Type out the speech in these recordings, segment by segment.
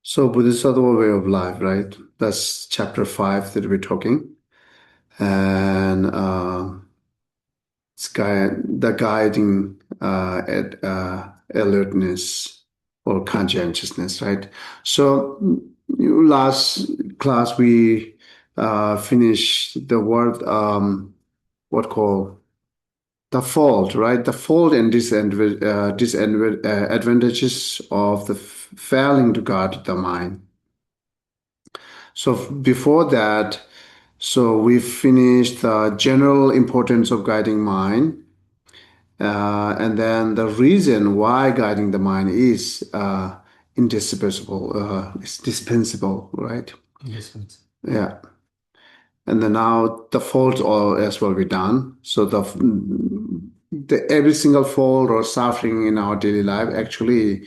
So Bodhisattva way of life, right? That's chapter 5 that we're talking. And it's the guiding alertness or conscientiousness, right? So last class we finished the word what called the fault, right? The fault and disadvantages of the failing to guard the mind. So before that, so we finished the general importance of guiding mind, and then the reason why guiding the mind is indispensable. It's dispensable, right? Distance. Yeah. And then now the faults all as well be done. So the every single fault or suffering in our daily life actually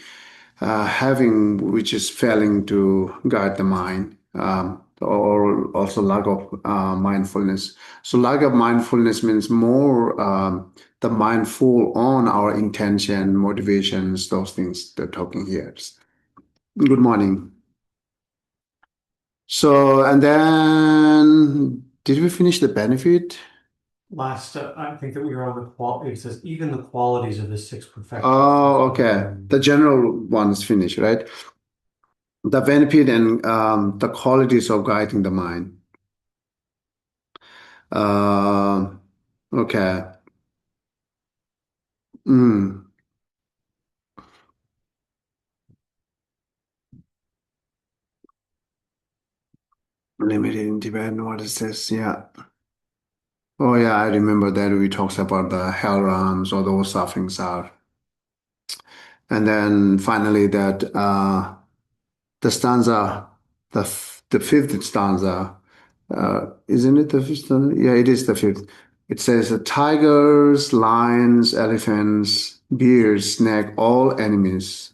having which is failing to guide the mind, or also lack of mindfulness. So lack of mindfulness means more the mindful on our intention, motivations, those things they're talking here. Good morning. So and then did we finish the benefit? Last, I think that we were on the quality. It says even the qualities of the six perfections. That's Oh, what we okay. were. The general one is finished, right? The benefit and the qualities of guiding the mind. Uh, okay. Mm. Limited in Tibetan, what is this? Yeah. Oh, yeah, I remember that we talked about the hell realms or those sufferings are. And then finally that the stanza, the fifth stanza, isn't it the fifth stanza? Yeah, it is the fifth. It says, tigers, lions, elephants, bears, snake, all enemies,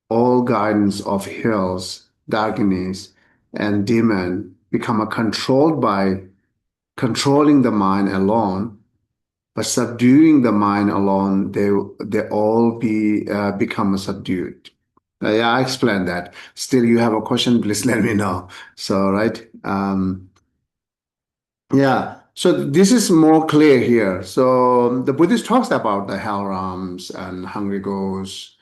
all guidance of hills, darkness, and demon become a controlled by controlling the mind alone, but subduing the mind alone, they all become subdued. Yeah, I explained that. Still, you have a question, please let me know. So, right? Yeah, so this is more clear here. So the Buddhist talks about the hell realms and hungry ghosts,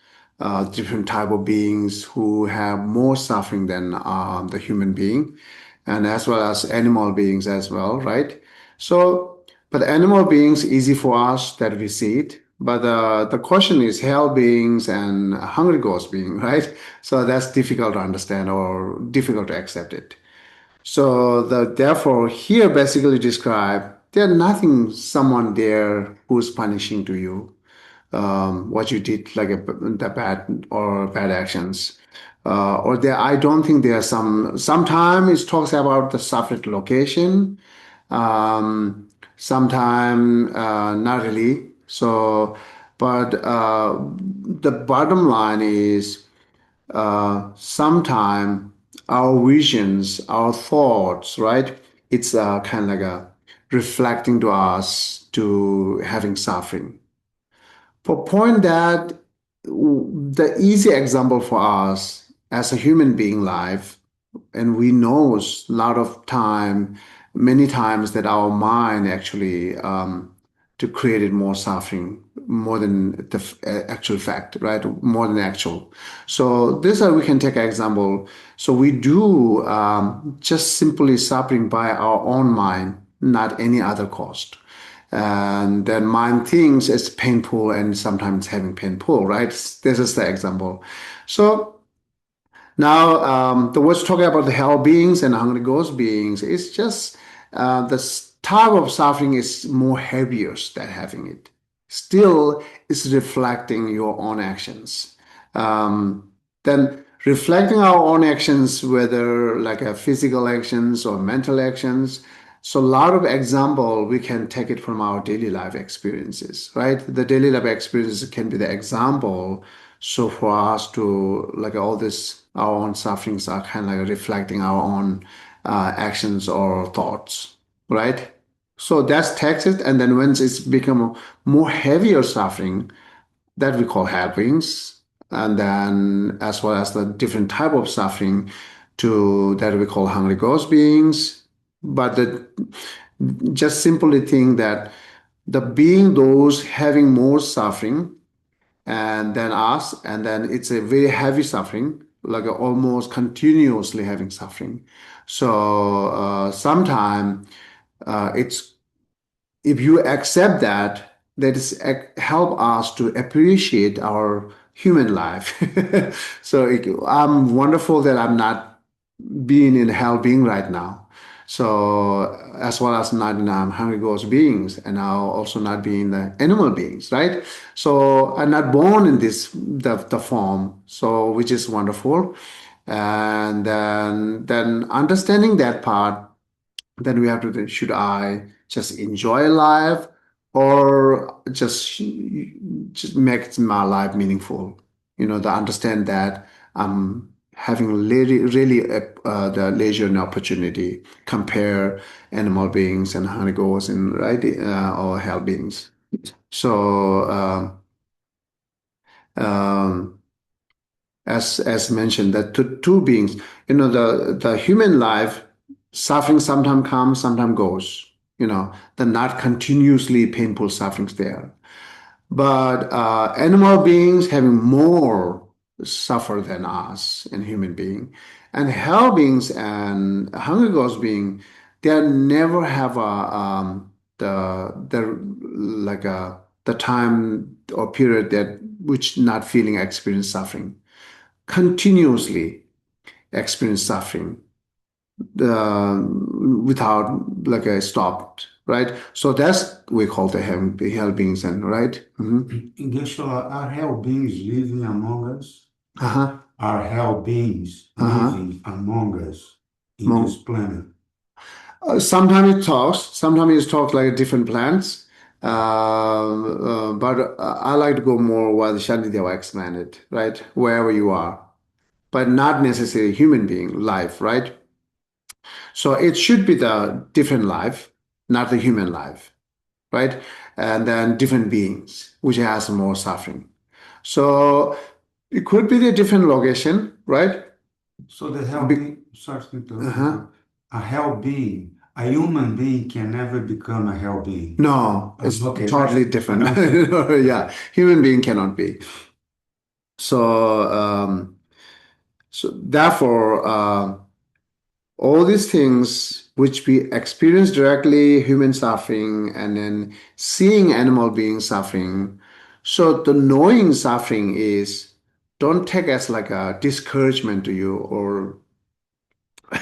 different type of beings who have more suffering than the human being, and as well as animal beings as well, right? So, but animal beings easy for us that we see it. But the question is hell beings and hungry ghost being, right? So that's difficult to understand or difficult to accept it. So therefore here basically describe there's nothing someone there who's punishing to you what you did like the bad or bad actions. Or there I don't think there are sometimes it talks about the suffered location. Sometime not really. So but the bottom line is sometime our visions, our thoughts, right? It's kind of like a reflecting to us to having suffering. For point that the easy example for us as a human being life, and we know a lot of time, many times that our mind actually to created more suffering more than the actual fact, right? More than actual. So this we can take an example. So we do just simply suffering by our own mind, not any other cost. And then mind thinks it's painful and sometimes having painful, right? This is the example. So now, the words talking about the hell beings and hungry ghost beings, it's just type of suffering is more heavier than having it. Still, it's reflecting your own actions. Then reflecting our own actions, whether like physical actions or mental actions. So a lot of example, we can take it from our daily life experiences, right? The daily life experiences can be the example so for us to like all this, our own sufferings are kind of like reflecting our own actions or thoughts, right? So that's taxed, and then when it's become more heavier suffering that we call helpings, and then as well as the different type of suffering to that we call hungry ghost beings. But just simply think that the being those having more suffering and then us, and then it's a very heavy suffering, like almost continuously having suffering. So sometime it's if you accept that, that is help us to appreciate our human life. So I'm wonderful that I'm not being in hell being right now. So as well as not in hungry ghost beings, and now also not being the animal beings, right? So I'm not born in this the form, so which is wonderful. And then understanding that part, then we have to think, should I just enjoy life or just make my life meaningful? To understand that I'm having really the leisure and opportunity compare animal beings and honey goats and right or hell beings. So um, as mentioned, that two beings, the human life suffering sometimes comes, sometimes goes. The not continuously painful sufferings there. But animal beings having more suffer than us and human being, and hell beings and hunger ghost being, they never have the like the time or period that which not feeling experience suffering continuously experience suffering uh, without like a stopped, right? So that's we call the hell beings, and right. Geshe, are hell beings living among us? Uh-huh. Are hell beings Uh-huh. living among us in this Mo- planet? Sometimes it talks, sometimes it talks like different plants. But I like to go more where the Shantideva explained it, right? Wherever you are, but not necessarily human being life, right? So it should be the different life, not the human life, right? And then different beings, which has more suffering. So it could be the different location, right? So the hell Be- being, sorry to uh-huh. interrupt, a hell being, a human being can never become a hell being. No, it's Okay, totally different. okay, Yeah, human being cannot be. So, so therefore, all these things which we experience directly, human suffering, and then seeing animal beings suffering. So the knowing suffering is don't take as like a discouragement to you or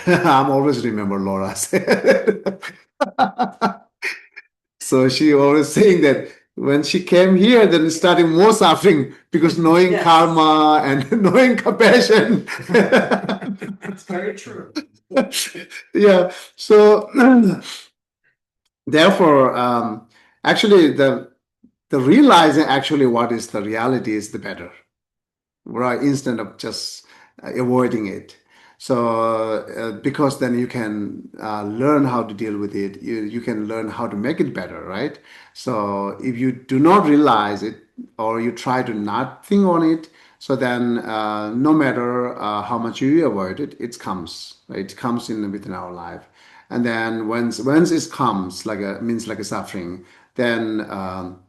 I'm always remember Laura said. So she always saying that when she came here, then starting more suffering because knowing Yes. karma and knowing compassion. It's very true. Yeah. So therefore, actually, the realizing actually what is the reality is the better, right? Instead of just avoiding it. So because then you can learn how to deal with it. You can learn how to make it better, right? So if you do not realize it or you try to not think on it, so then no matter how much you avoid it, it comes. Right? It comes in within our life. And then once it comes like a means like a suffering, then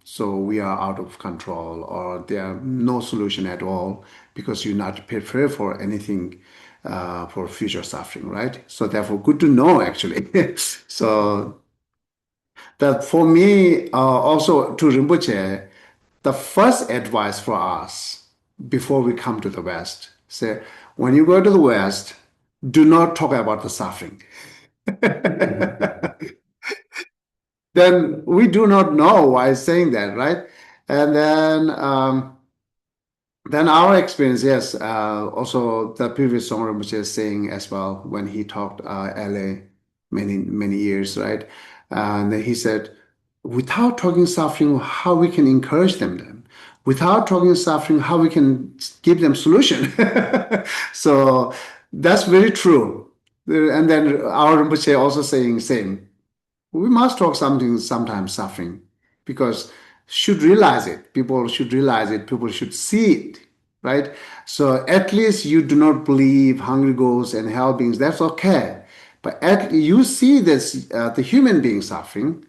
so we are out of control or there are no solution at all because you're not prepared for anything for future suffering, right? So therefore, good to know actually. So that for me, also to Rinpoche, the first advice for us before we come to the West, say when you go to the West, do not talk about the suffering. Then we do not know why he's saying that, right? And then our experience, yes. Also, the previous song was just saying as well when he talked LA many years, right? And then he said, without talking suffering, how we can encourage them then? Without talking suffering, how we can give them solution? So that's very true. And then our Rinpoche also saying same. We must talk something sometimes suffering because should realize it. People should realize it. People should see it, right? So at least you do not believe hungry ghosts and hell beings. That's okay. But you see this, the human being suffering,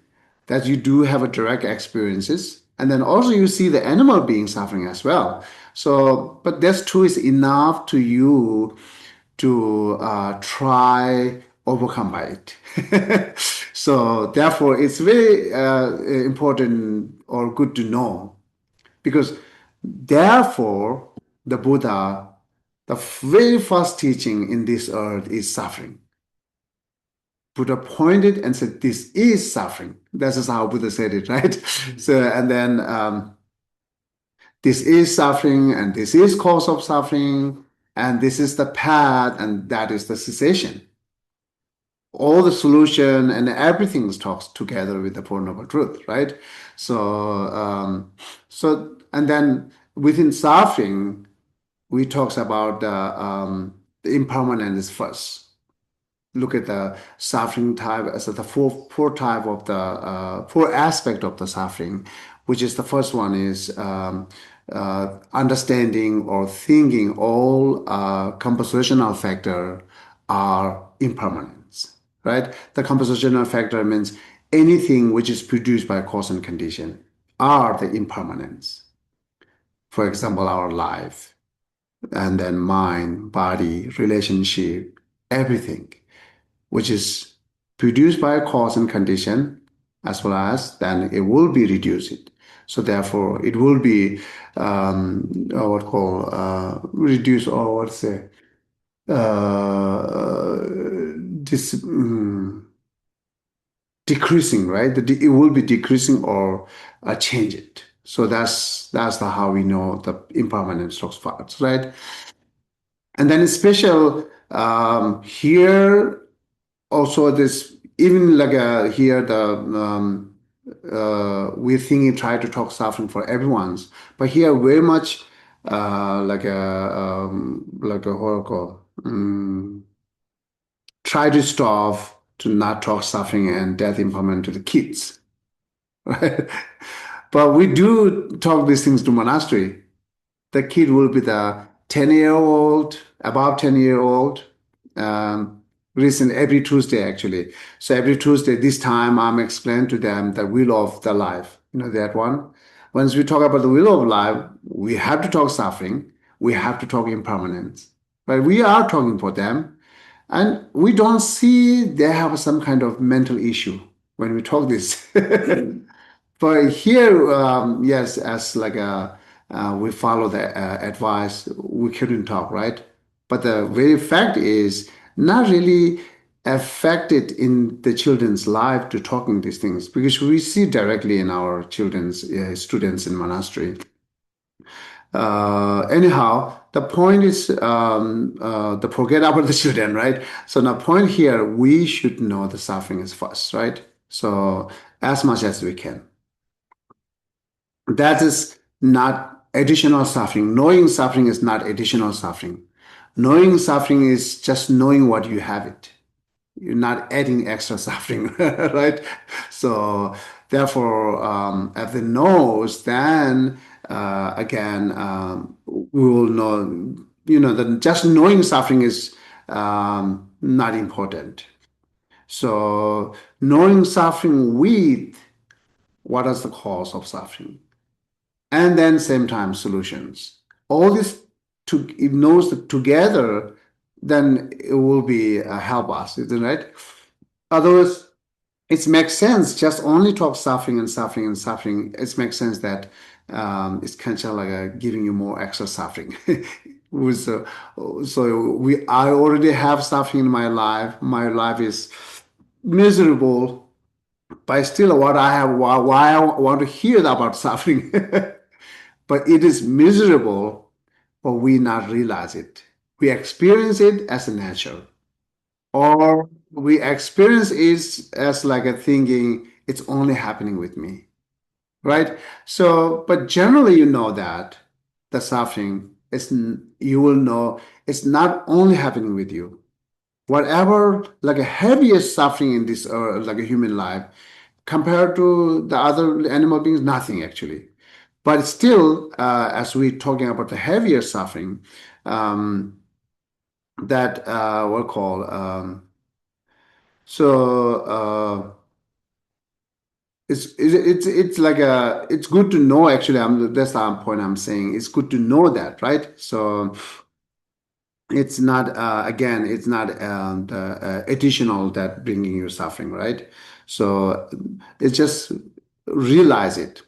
that you do have a direct experiences, and then also you see the animal being suffering as well. So, but that's too is enough to you to try overcome by it. So therefore, it's very important or good to know because therefore the Buddha, the very first teaching in this earth is suffering. Buddha pointed and said, "This is suffering." This is how Buddha said it, right? So and then this is suffering, and this is cause of suffering, and this is the path, and that is the cessation. All the solution and everything talks together with the Four Noble Truth, right? So, and then within suffering, we talks about the impermanence first. Look at the suffering type as the four type of the four aspect of the suffering, which is the first one is understanding or thinking all compositional factor are impermanence, right? The compositional factor means anything which is produced by cause and condition are the impermanence. For example, our life, and then mind, body, relationship, everything which is produced by a cause and condition, as well as then it will be reduced. So therefore, it will be what call reduce or what say this decreasing, right? It will be decreasing or change it. So that's how we know the impermanence of parts, right? And then special here also this even like here the we think try to talk suffering for everyone's, but here very much like a horrible try to stop to not talk suffering and death impermanent to the kids, right? But we do talk these things to monastery. The kid will be the 10-year-old, above 10-year-old. Recent every Tuesday actually. So every Tuesday, this time I'm explaining to them the wheel of the life. You know that one. Once we talk about the wheel of life, we have to talk suffering. We have to talk impermanence. But we are talking for them, and we don't see they have some kind of mental issue when we talk this. But here, yes, as like we follow the advice, we couldn't talk, right? But the very fact is not really affected in the children's life to talking these things because we see directly in our children's students in monastery. Anyhow, the point is the forget about the children, right? So the point here, we should know the suffering is first, right? So as much as we can. That is not additional suffering. Knowing suffering is not additional suffering. Knowing suffering is just knowing what you have it. You're not adding extra suffering, right? So therefore, if the knows, then again, we will know, that just knowing suffering is not important. So knowing suffering with what is the cause of suffering and then same time solutions. All this it knows that together, then it will be help us, isn't it? Otherwise, it makes sense just only talk suffering and suffering and suffering. It makes sense that it's kind of like giving you more extra suffering. With I already have suffering in my life. My life is miserable, but still, what I have, why I want to hear about suffering. But it is miserable, but we not realize it. We experience it as a nature, or we experience it as like a thinking it's only happening with me, right? So, but generally, you know that the suffering is you will know it's not only happening with you. Whatever like a heaviest suffering in this like a human life compared to the other animal beings, nothing actually. But still, as we're talking about the heavier suffering, um, that we'll call so it's like it's good to know actually. That's the point I'm saying. It's good to know that, right? So it's not again, it's not the additional that bringing you suffering, right? So it's just realize it.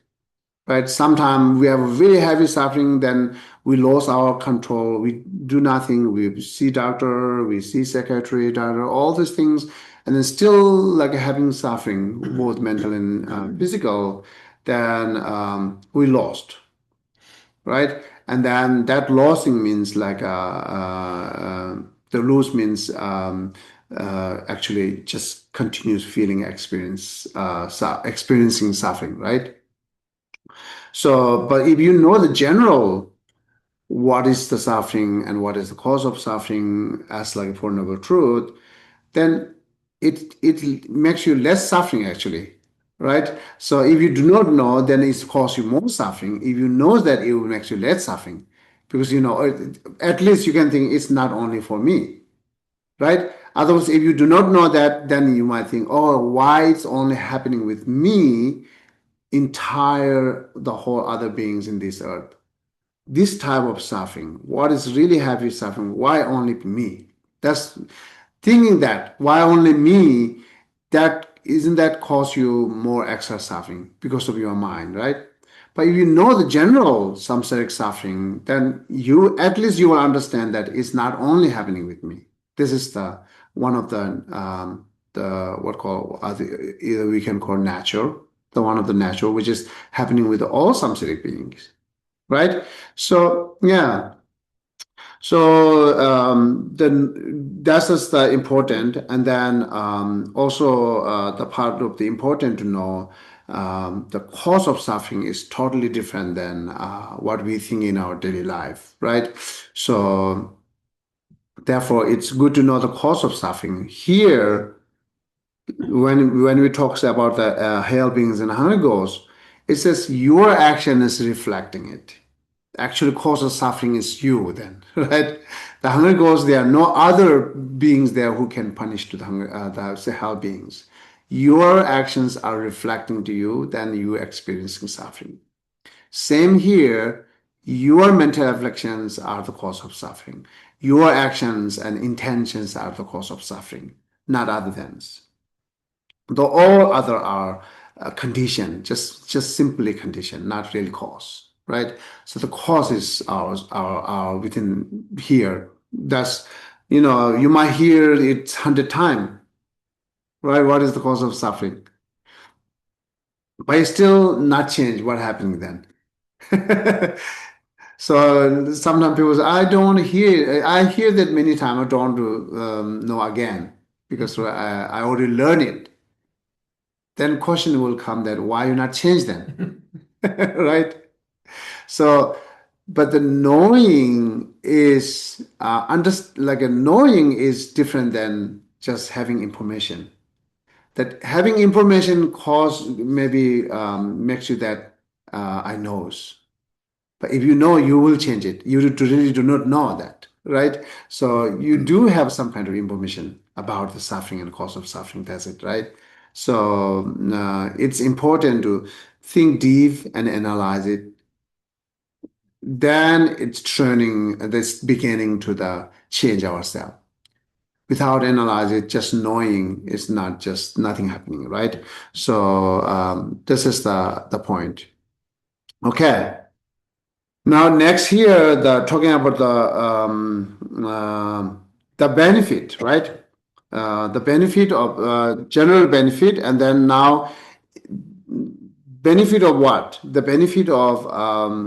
Right? Sometimes we have a very heavy suffering, then we lose our control. We do nothing. We see doctor, we see secretary, doctor, all these things, and then still like having suffering, both mental and physical. Then we lost, right? And then that losing means like the lose means actually just continuous feeling experience, experiencing suffering, right? So, but if you know the general, what is the suffering and what is the cause of suffering as like a Four Noble Truth, then it makes you less suffering actually, right? So if you do not know, then it's cause you more suffering. If you know that, it will make you less suffering, because you know at least you can think it's not only for me, right? Otherwise, if you do not know that, then you might think, oh, why it's only happening with me, entire the whole other beings in this earth. This type of suffering, what is really heavy suffering, why only me? That's thinking that why only me, that isn't that cause you more extra suffering because of your mind, right? But if you know the general samsaric suffering, then you at least you will understand that it's not only happening with me. This is the one of the what call either we can call natural, the one of the natural, which is happening with all samsaric beings, right? So yeah, so then that's just the important, and then also the part of the important to know, the cause of suffering is totally different than what we think in our daily life, right? So therefore, it's good to know the cause of suffering. Here, when we talk about the hell beings and hunger ghosts, it says your action is reflecting it. Actually cause of suffering is you then, right? The hunger goes, there are no other beings there who can punish to the hunger, the hell beings. Your actions are reflecting to you, then you experiencing suffering. Same here, your mental afflictions are the cause of suffering. Your actions and intentions are the cause of suffering, not other things. Though all other are condition, just simply condition, not really cause, right? So the cause is our within here. That's you might hear it 100 times, right? What is the cause of suffering? But it's still not change. What happening then? So sometimes people say, I don't want to hear. I hear that many times. I don't want to know again because I already learned it. Then question will come that why you not change them, right? So, but the knowing is like a knowing is different than just having information. That having information cause maybe makes you that I knows. But if you know, you will change it. You really do not know that, right? So you do have some kind of information about the suffering and cause of suffering. That's it, right? So it's important to think deep and analyze it. Then it's turning this beginning to the change ourselves. Without analyzing, just knowing is not just nothing happening, right? So this is the point. Okay. Now, next here, the talking about the benefit, right? The benefit of general benefit, and then now benefit of what? The benefit of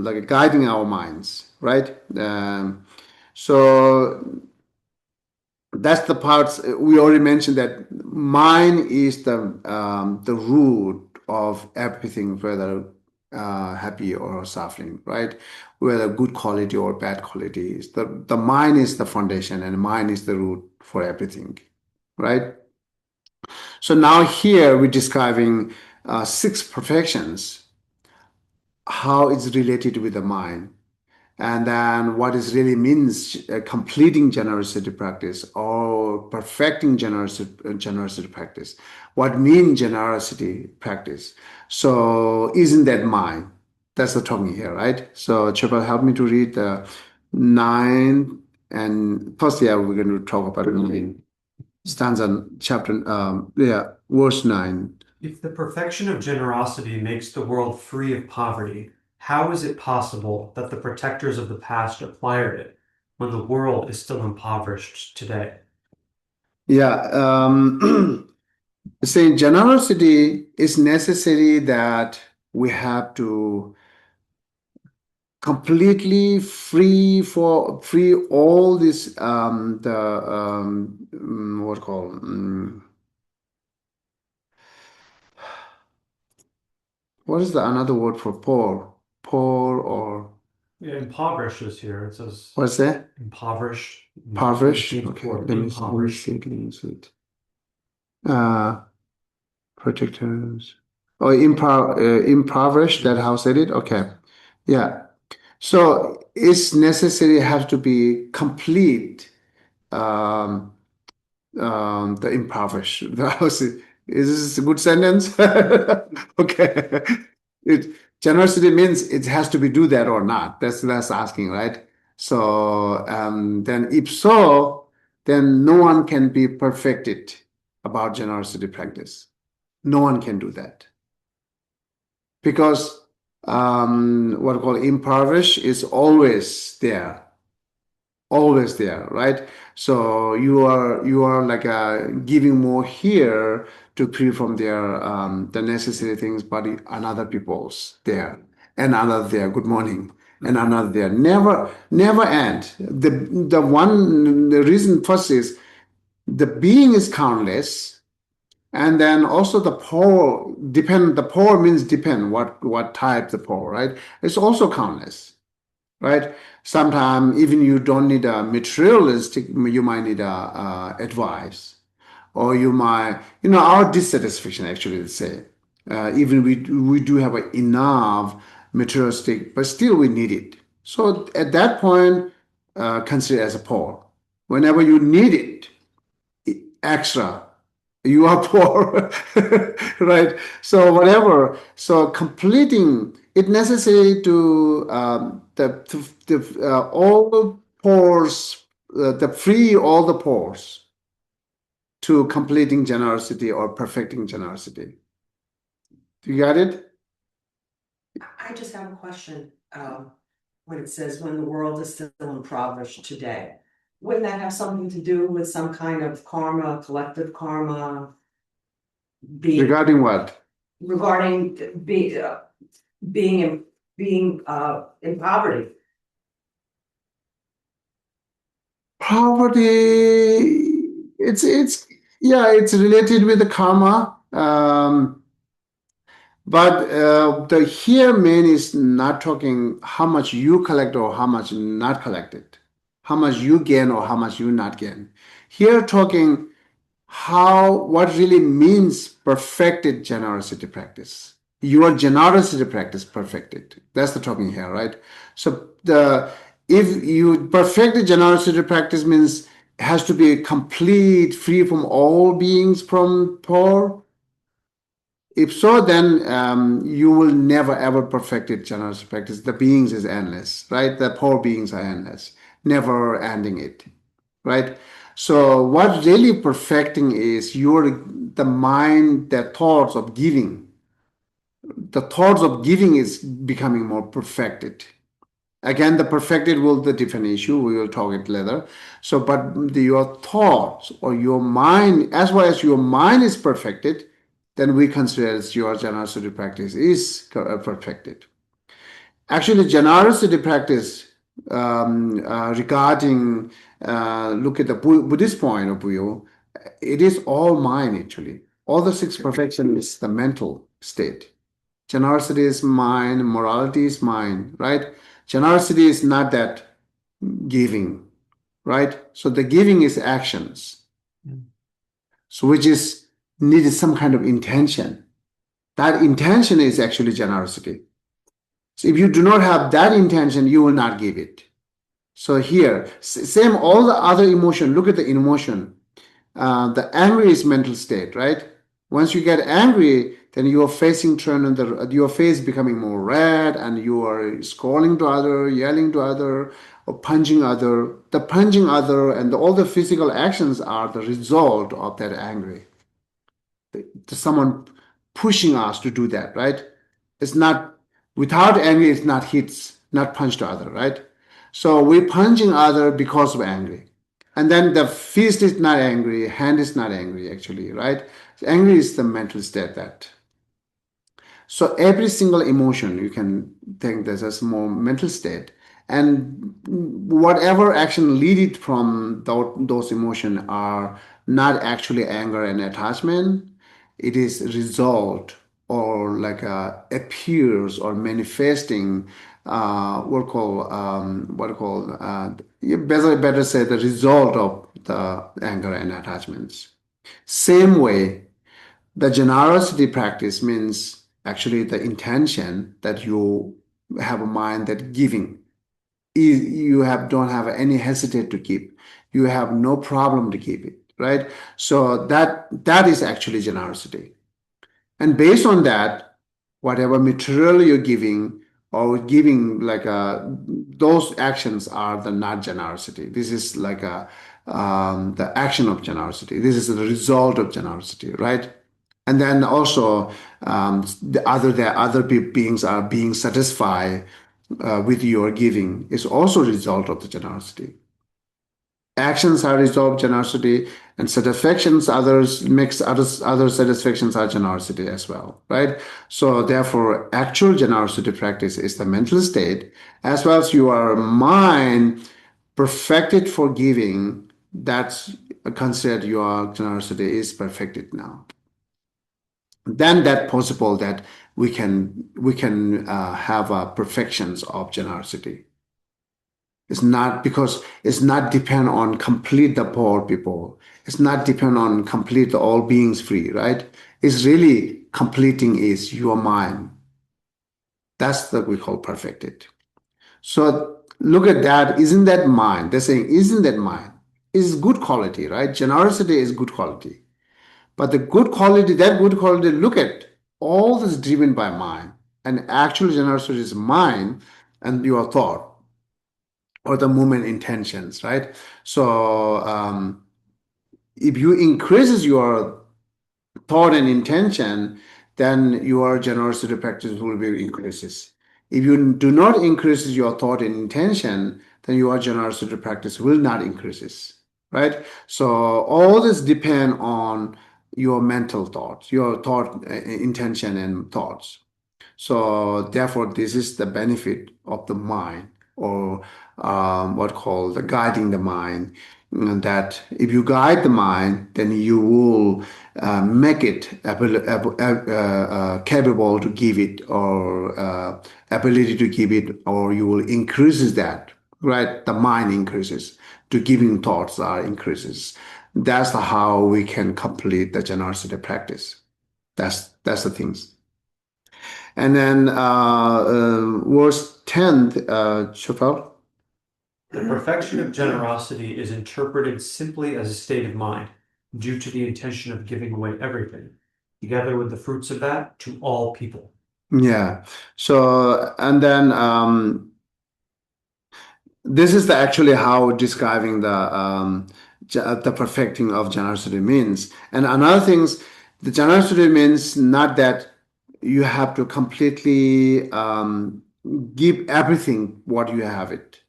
like guiding our minds, right? So that's the parts we already mentioned that mind is the root of everything, whether happy or suffering, right? Whether good quality or bad quality is the mind is the foundation and mind is the root for everything, right? So now here we're describing six perfections. how it's related with the mind. And then what is really means completing generosity practice or perfecting generosity practice. What mean generosity practice? So isn't that mine? That's the talking here, right? So Chopal, help me to read the nine and first, yeah, we're going to talk about nine stanza chapter, verse nine. If the perfection of generosity makes the world free of poverty, how is it possible that the protectors of the past acquired it when the world is still impoverished today? Yeah, saying generosity is necessary that we have to completely free all this what call what is the another word for poor or Yeah, impoverished is here. It says what's that impoverished. impoverished? Change the Okay, word, let me impoverished. see it. Let me see it. Uh, protectors. Oh, impoverished. That how said it? Okay, yeah. So it's necessary has to be complete. Um, the impoverished. The house is this a good sentence? Okay. It generosity means it has to be do that or not. That's asking, right? So then if so, then no one can be perfected about generosity practice. No one can do that because what we call impoverished is always there, right? So you are like giving more here to free from their the necessary things, but another people's there and another there. Good morning. And another there. Never end. The reason first is the being is countless, and then also the power depend. The power means depend what type the power, right? It's also countless, right? Sometimes even you don't need a materialistic, you might need a advice, or you might, our dissatisfaction actually, let's say, even we do have enough materialistic, but still we need it. So at that point, consider as a poor. Whenever you need it, extra you are poor. Right? So whatever, so completing it necessary to all pores, the free all the pores to completing generosity or perfecting generosity. You got it? I just have a question. When it says when the world is still impoverished today, wouldn't that have something to do with some kind of karma, collective karma, Regarding what? regarding being in poverty? Poverty, it's yeah, it's related with the karma. But the here main is not talking how much you collect or how much not collected, how much you gain or how much you not gain. Here talking what really means perfected generosity practice. Your generosity practice perfected. That's the talking here, right? So if you perfected generosity practice means it has to be complete, free from all beings from poor. If so, then you will never ever perfect it, generous practice. The beings is endless, right? The poor beings are endless, never ending it, right? So what really perfecting is the mind, the thoughts of giving. The thoughts of giving is becoming more perfected. Again, the perfected will the different issue. We will talk it later. So, but your thoughts or your mind, as well as your mind is perfected, then we consider as your generosity practice is perfected. Actually, generosity practice regarding look at the Buddhist point of view, it is all mind actually. All the six perfection is the mental state. Generosity is mind, morality is mind, right? Generosity is not that giving, right? So the giving is actions. So which is needed some kind of intention. That intention is actually generosity. So if you do not have that intention, you will not give it. So here, same all the other emotion. Look at the emotion. The angry is mental state, right? Once you get angry, then your facing turn and your face becoming more red, and you are scolding to other, yelling to other, or punching other. The punching other and all the physical actions are the result of that angry. Someone pushing us to do that, right? It's not without anger, it's not hits, not punch to other, right? So we're punching other because we're angry. And then the fist is not angry, hand is not angry, actually, right? Angry is the mental state that. So every single emotion you can think there's a small mental state, and whatever action lead it from those emotions are not actually anger and attachment. It is result or like appears or manifesting what call you better say the result of the anger and attachments. Same way, the generosity practice means actually the intention that you have a mind that giving. You don't have any hesitate to keep. You have no problem to keep it, right? So that is actually generosity. And based on that, whatever material you're giving or giving like those actions are the not generosity. This is like the action of generosity. This is the result of generosity, right? And then also the other beings are being satisfied with your giving is also a result of the generosity. Actions are result of generosity, and satisfactions others makes other satisfactions are generosity as well, right? So therefore, actual generosity practice is the mental state as well as your mind perfected for giving. That's considered your generosity is perfected now. Then that possible that we can have perfections of generosity. It's not because it's not depend on complete the poor people. It's not depend on complete the all beings free, right? It's really completing is your mind. That's what we call perfected. So look at that. Isn't that mind? They're saying, isn't that mind? Is good quality, right? Generosity is good quality. But the good quality, that good quality, look at all this driven by mind. And actual generosity is mind and your thought or the movement intentions, right? So if you increases your thought and intention, then your generosity practice will be increases. If you do not increase your thought and intention, then your generosity practice will not increases, right? So all this depend on your mental thoughts, your thought, intention, and thoughts. So therefore, this is the benefit of the mind, or what called the guiding the mind. That if you guide the mind, then you will make it capable to give it, or ability to give it, or you will increases that. Right, the mind increases. To giving thoughts are increases. That's how we can complete the generosity practice. That's the things. And then verse 10, Shofar. The perfection of generosity is interpreted simply as a state of mind, due to the intention of giving away everything, together with the fruits of that, to all people. Yeah. So, and then this is actually how describing the perfecting of generosity means. And another things, the generosity means not that you have to completely give everything what you have it,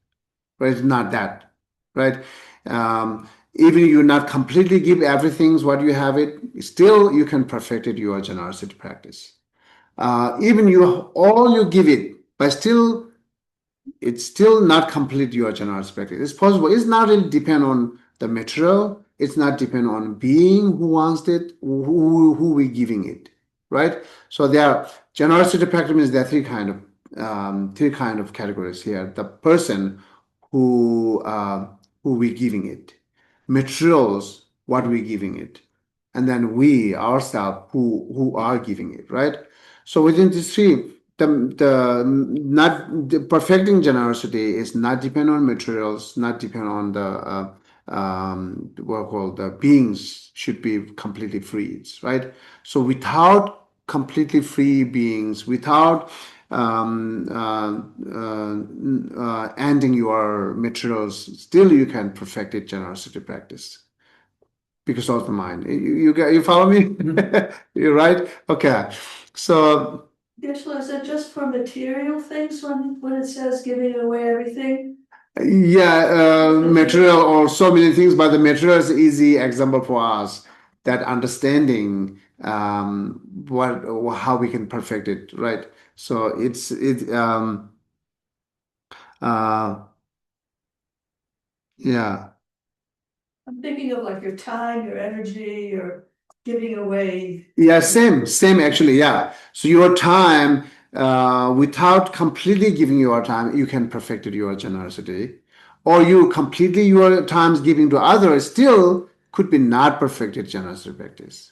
right? It's not that, right? Even you not completely give everything what you have it, still you can perfect it your generosity practice. Even you all you give it, but still it's still not complete your generosity practice. It's possible. It's not really depend on the material. It's not depend on being who wants it, who we giving it, right? So there are generosity practice means there are three kind of categories here. The person who we giving it, materials what we giving it, and then we ourselves who are giving it, right? So within these three, the perfecting generosity is not depend on materials, not depend on the what called the beings should be completely free, right? So without completely free beings, without ending your materials, still you can perfect it generosity practice because of the mind. You follow me? You're right. Okay, so. Geshe, is it just for material things when it says giving away everything? Yeah, material or so many things, but the material is easy example for us that understanding what how we can perfect it, right? So uh yeah. I'm thinking of like your time, your energy, your giving away. Yeah, same actually, yeah. So your time, without completely giving your time, you can perfect your generosity. Or you completely your times giving to others still could be not perfected generosity practice.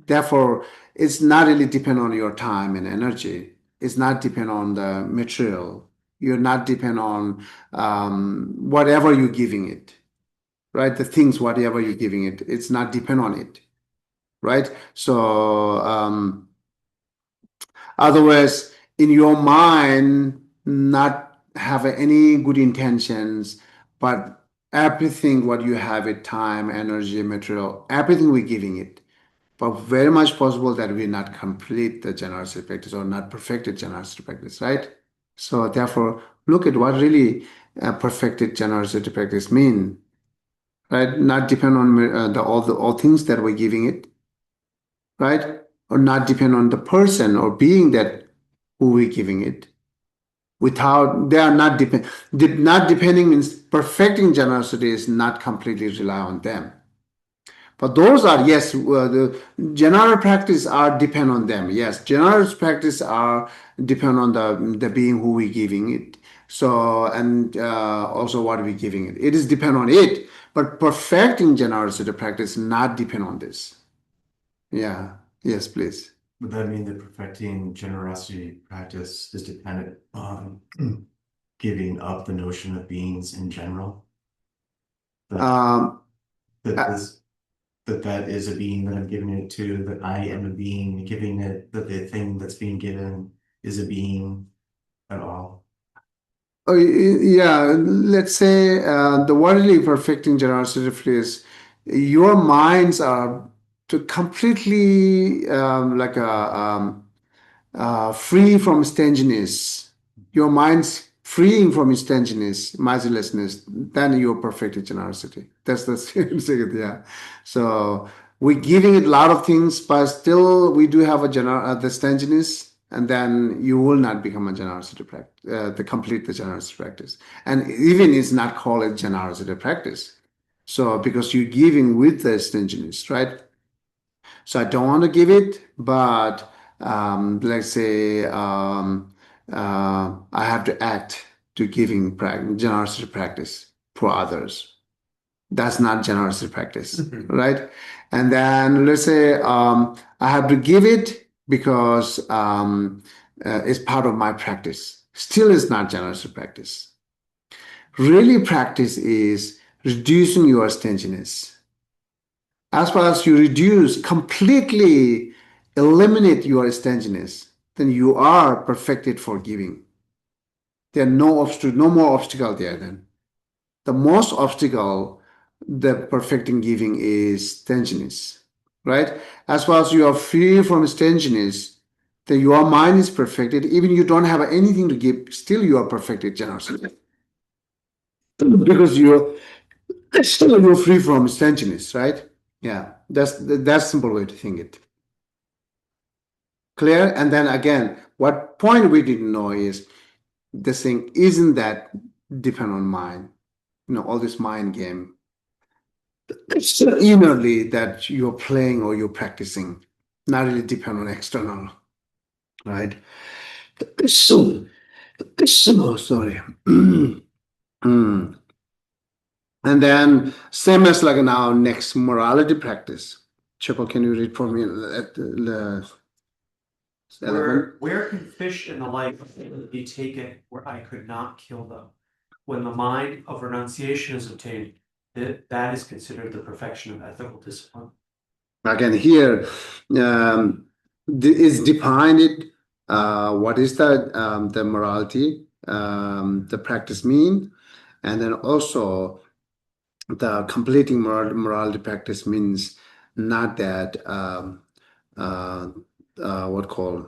Therefore, it's not really depend on your time and energy. It's not depend on the material. You're not depend on whatever you're giving it, right? The things, whatever you're giving it, it's not depend on it, right? So otherwise, in your mind, not have any good intentions, but everything what you have it, time, energy, material, everything we're giving it. But very much possible that we not complete the generosity practice or not perfected generosity practice, right? So therefore, look at what really perfected generosity practice mean, right? Not depend on the all things that we're giving it, right? Or not depend on the person or being that who we're giving it. Without they are not not depending means perfecting generosity is not completely rely on them. But those are, yes, the general practice are depend on them. Yes, general practice are depend on the being who we giving it. So and also what we giving it. It is depend on it. But perfecting generosity practice not depend on this. Yeah. Yes, please. Would that mean that perfecting generosity practice is dependent on giving up the notion of beings in general? That Um, that uh, this that is a being that I'm giving it to, that I am a being giving it, that the thing that's being given is a being at all. yeah, let's say the worldly perfecting generosity is your minds are to completely like a free from stinginess. Your mind's freeing from stinginess, miserlessness, then you're perfected generosity. That's the second, yeah. So we're giving it a lot of things, but still we do have the stinginess, and then you will not become a generosity practice, the complete the generosity practice. And even it's not called a generosity practice. So because you're giving with the stinginess, right? So I don't want to give it, but let's say I have to act to giving generosity practice for others. That's not generosity practice, right? And then let's say I have to give it because it's part of my practice. Still, is not generosity practice. Really, practice is reducing your stinginess. As far as you reduce, completely eliminate your stinginess, then you are perfected for giving. There are no more obstacle there then. The most obstacle the perfecting giving is stinginess, right? As far as you are free from stinginess, then your mind is perfected. Even you don't have anything to give, still you are perfected generosity. Because you're free from stinginess, right? Yeah, that's simple way to think it. Clear? And then again, what point we didn't know is this thing isn't that depend on mind. All this mind game. It's innerly that you're playing or you're practicing, not really depend on external, right? So sorry. Mm. And then same as like now next morality practice. Chepo, can you read for me? Elephant. Where can fish and the like be taken where I could not kill them? When the mind of renunciation is obtained, that is considered the perfection of ethical discipline. Again, here is defined it. What is the morality, the practice mean, and then also the completing morality practice means not that uh, what call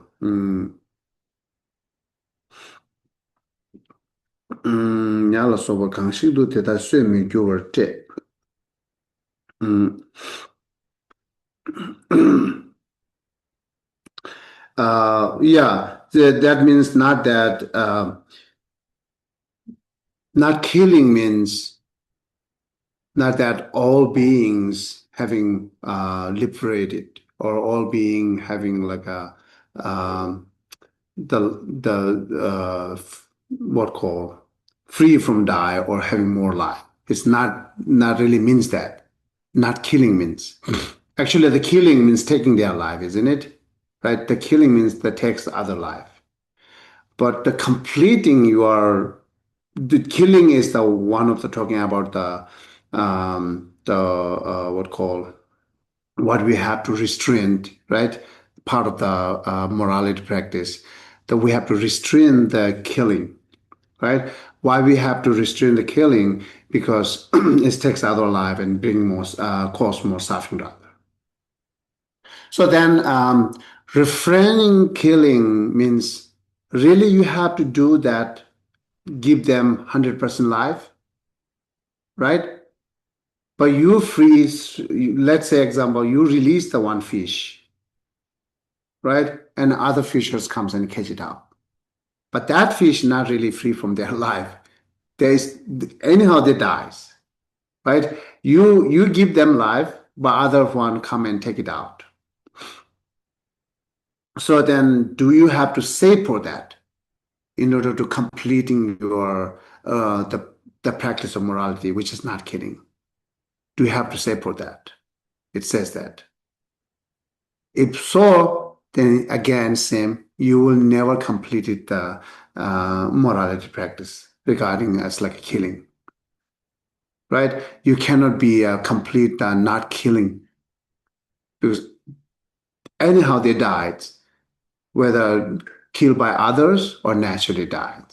nhà là soba 강식도 대다 쇠미 교월 때 yeah, that means not that not killing means not that all beings having liberated or all being having like a what call free from die or having more life. It's not really means that. Not killing means. Actually, the killing means taking their life, isn't it? Right? The killing means that takes the other life. But the completing the killing is the one of the talking about what call what we have to restrain, right? Part of the morality practice that we have to restrain the killing, right? Why we have to restrain the killing? Because it takes other life and bring more, cause more suffering to others. So then, refraining killing means really you have to do that, give them 100% life, right? But you freeze, let's say example, you release the one fish, right? And other fishers comes and catch it up. But that fish not really free from their life. There's anyhow they dies, right? You give them life, but other one come and take it out. So then do you have to save for that in order to completing your the practice of morality, which is not killing? Do you have to save for that? It says that. If so, then again, same, you will never complete it, the morality practice regarding as like killing, right? You cannot be a complete not killing because anyhow they died, whether killed by others or naturally died.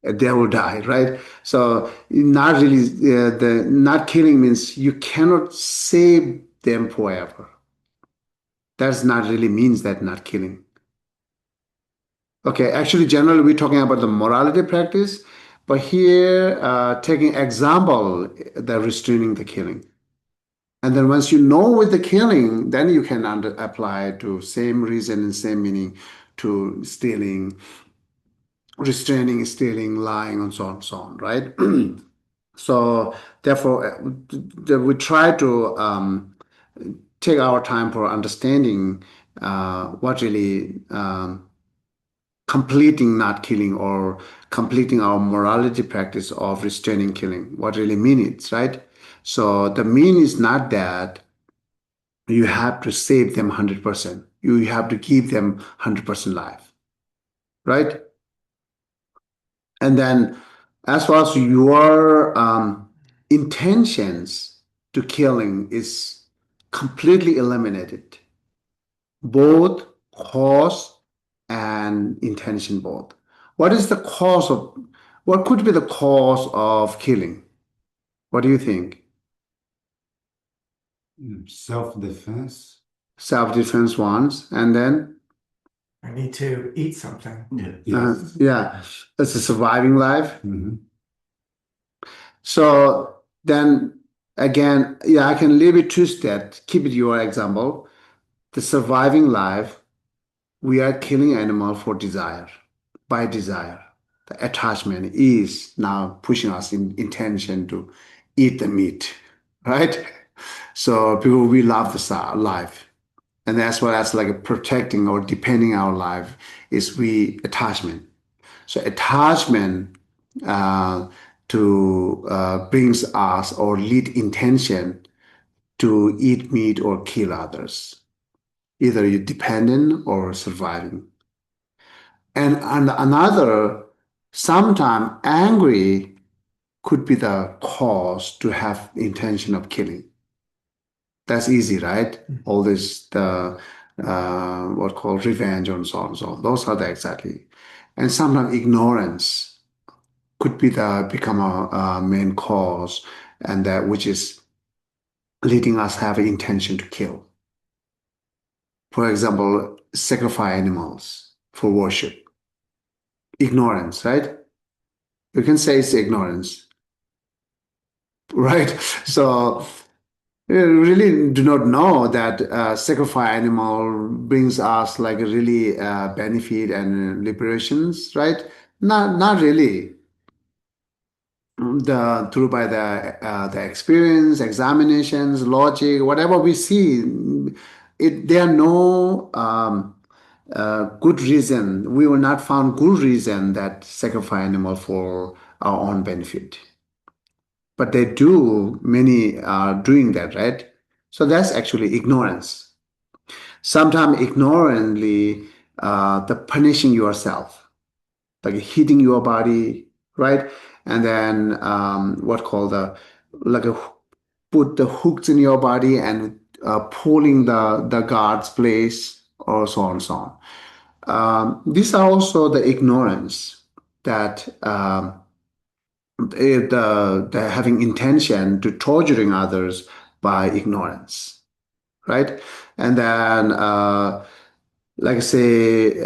They will die, right? So not really, the not killing means you cannot save them forever. That's not really means that not killing. Okay, actually, generally we're talking about the morality practice, but here, taking example, the restraining the killing. And then once you know with the killing, then you can apply to same reason and same meaning to stealing, restraining, stealing, lying, and so on, right? So therefore, we try to take our time for understanding what really completing not killing or completing our morality practice of restraining killing, what really means, right? So the mean is not that you have to save them 100%. You have to give them 100% life, right? And then as far as your intentions to killing is completely eliminated, both cause and intention both. What is the cause of, what could be the cause of killing? What do you think? Self-defense. Self-defense ones, and then I need to eat something. Yeah. yeah, it's a surviving life. Mhm. So then again, yeah, I can leave it to that. Keep it your example. The surviving life, we are killing animal for desire, by desire. The attachment is now pushing us in intention to eat the meat, right? So people, we love the life. And as well as like protecting or depending our life is we attachment. So attachment to brings us or lead intention to eat meat or kill others. Either you're dependent or surviving. And another, sometime angry could be the cause to have intention of killing. That's easy, right? All this, the what called revenge and so on and so on. Those are the exactly. And sometimes ignorance could be the become a main cause, and that which is leading us have an intention to kill. For example, sacrifice animals for worship. Ignorance, right? You can say it's ignorance, right? So really do not know that sacrifice animal brings us like a really benefit and liberations, right? Not really. The through by the experience, examinations, logic, whatever we see, there are no good reason. We will not found good reason that sacrifice animal for our own benefit. But they do, many are doing that, right? So that's actually ignorance. Sometimes ignorantly, the punishing yourself, like hitting your body, right? And then what called the like a put the hooks in your body and pulling the guard's place, or so on and so on. These are also the ignorance that the having intention to torturing others by ignorance, right? And then like say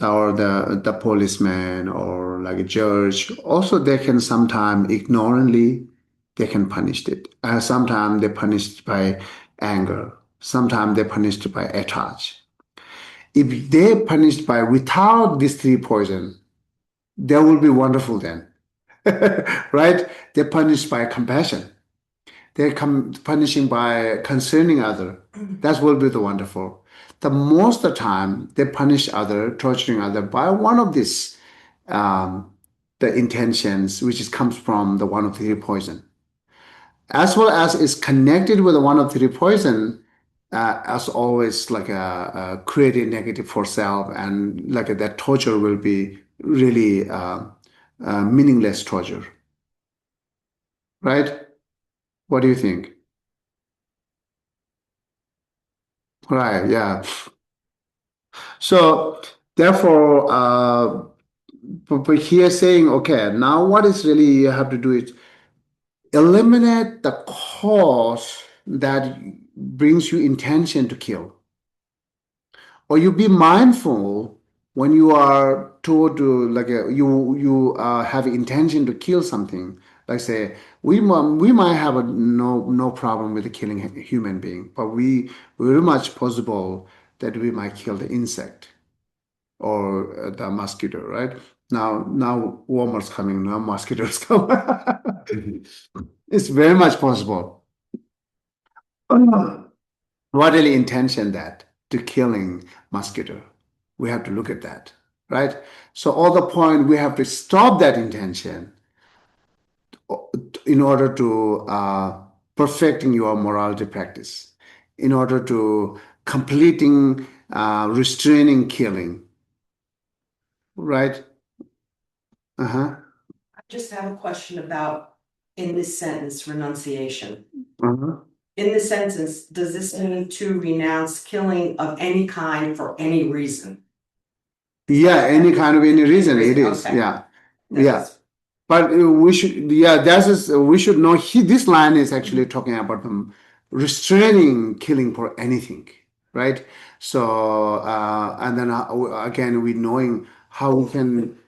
or the policeman or like a judge also they can sometimes ignorantly they can punish it. Sometimes they punished by anger, sometimes they punished by attach. If they punished by without these three poison, that will be wonderful then. Right? They're punished by compassion. They're punishing by concerning other. That will be the wonderful. The most of the time they punish other, torturing other by one of these the intentions, which is comes from the one of three poison, as well as is connected with the one of three poison. As always, like a creating negative for self, and like that torture will be really meaningless torture, right? What do you think? Right, yeah. So therefore, but here saying, okay, now what is really you have to do is eliminate the cause that brings you intention to kill, or you be mindful when you are told to like you have intention to kill something. Like say we might have no problem with killing a human being, but we very much possible that we might kill the insect or the mosquito, right? Now warmer's coming, now mosquitoes come. It's very much possible. What really intention that to killing mosquito? We have to look at that, right? So all the point we have to stop that intention in order to perfecting your morality practice, in order to completing restraining killing, right? Uh-huh. I just have a question about in this sentence, renunciation. Uh-huh. In this sentence, does this mean to renounce killing of any kind for any reason? Yeah, any kind of any reason it is. Okay. Yeah. Yeah. That's- But we should, yeah, we should know this line is actually talking about restraining killing for anything, right? So, and then again, we knowing how we can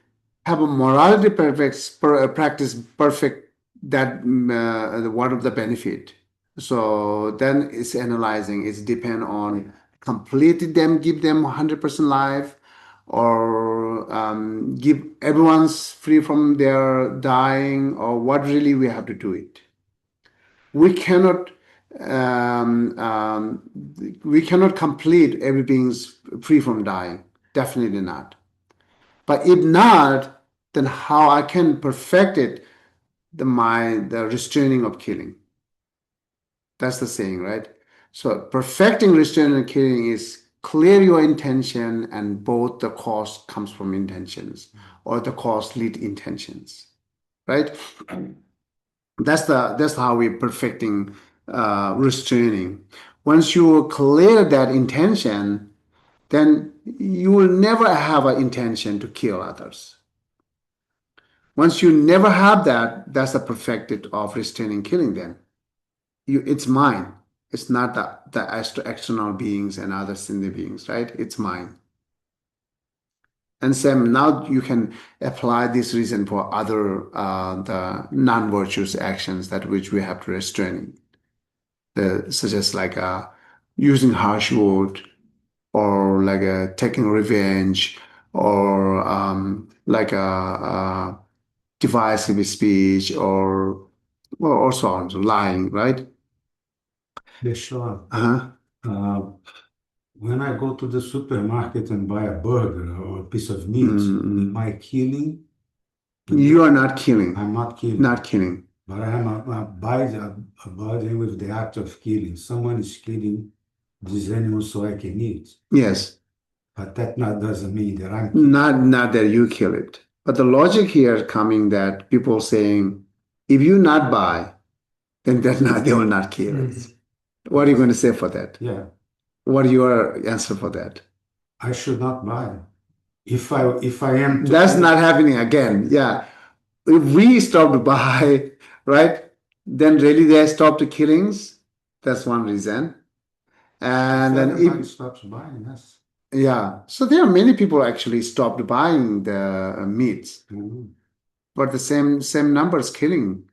have a morality practice perfect that one of the benefit. So then it's analyzing, it's depend on complete them, give them 100% life, or give everyone's free from their dying, or what really we have to do it. We cannot um, um, we cannot complete everything's free from dying. Definitely not. But if not, then how I can perfect it the restraining of killing. That's the saying, right? So perfecting restraining and killing is clear your intention, and both the cause comes from intentions or the cause lead intentions, right? That's how we're perfecting restraining. Once you clear that intention, then you will never have an intention to kill others. Once you never have that, that's the perfected of restraining killing then. It's mine. It's not the external beings and other sentient beings, right? It's mine. And same now you can apply this reason for other the non-virtuous actions that which we have to restrain. Such as like using harsh word or like taking revenge or like a divisive speech or so on, so lying, right? Geshe, Uh-huh. when I go to the supermarket and buy a burger or a piece of meat, am I killing? You are not killing. I'm not killing. Not killing. But I am abiding with the act of killing. Someone is killing this animal so I can eat. Yes. But that not doesn't mean that I'm killing. Not that you kill it. But the logic here is coming that people saying, if you not buy, then they will not kill it. What are you going to say for that? Yeah, What are your answer for that? I should not buy. If I am to That's not happening again. Yeah. If we stop to buy, right, then really they stop the killings. That's one reason. And then everybody stops buying, yes. yeah. So there are many people actually stopped buying the meats, but the same numbers killing.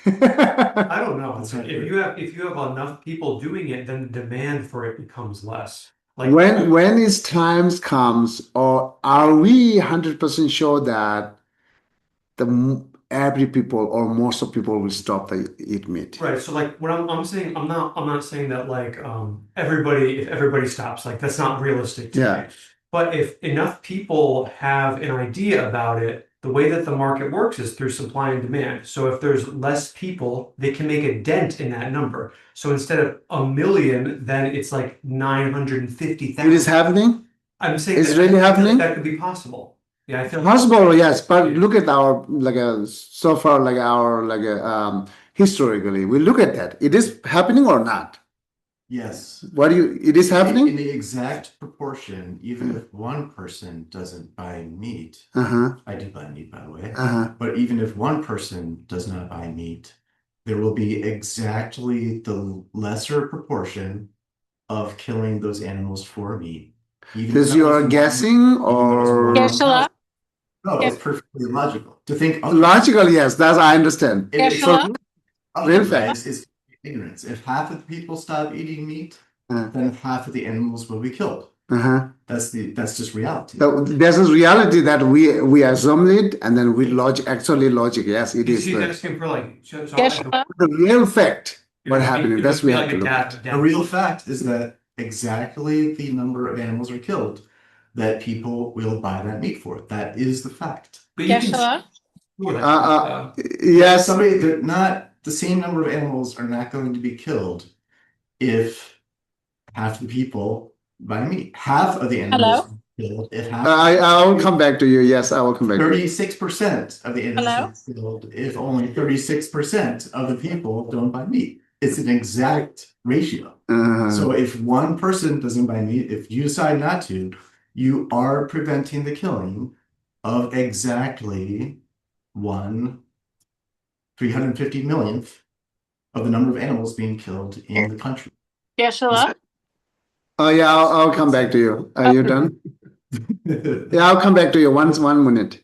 I don't know. That's not If you have enough people doing it, then the demand for it becomes less. Like When is times comes, or are we 100% sure that every people or most of people will stop the eat meat? right, so like what I'm saying, I'm not saying that like if everybody stops, like that's not realistic to Yeah. me. But if enough people have an idea about it, the way that the market works is through supply and demand. So if there's less people, they can make a dent in that number. So instead of 1 million, then it's like It is 950,000. happening? I'm saying It's that really happening? that could be possible. Yeah, I feel Possible, yes, but Yeah. look at our so far historically, we look at that. It is happening or not? Yes. It is In happening? the exact proportion, even if one person doesn't buy meat, Uh-huh. I do buy meat, by the way, Uh-huh. but even if one person does not buy meat, there will be exactly the lesser proportion of killing those animals for meat. Even if This that you was are one- guessing even if that was or one Geshe, thousand. No, it's perfectly logical to think logical? Yes, that's I understand. So Geshe, real fact. otherwise is ignorance. If half of the people stop eating meat, Uh, then half of the animals will be killed. uh-huh. That's just reality. There's a reality that we assume it, and then we logic. Yes, it is She's the asking for like Geshe, real fact. What it happening? would That's be we have like to a look data. at. The real fact is that exactly the number of animals are killed that people will buy that meat for. That is the fact. But you can Geshe, Yes. Somebody that not the same number of animals are not going to be killed if half the people buy meat. Half of the animals hello, are killed if half I will come back to you. Yes, I will come back to you. 36% of the animals hello, are killed if only 36% of the people don't buy meat. It's an exact ratio. So if one person doesn't buy meat, if you decide not to, you are preventing the killing of exactly 350 millionth of the number of animals being killed in the country. Geshe, Oh yeah, I'll come back to you. Are you done? Yeah, I'll come back to you. One minute.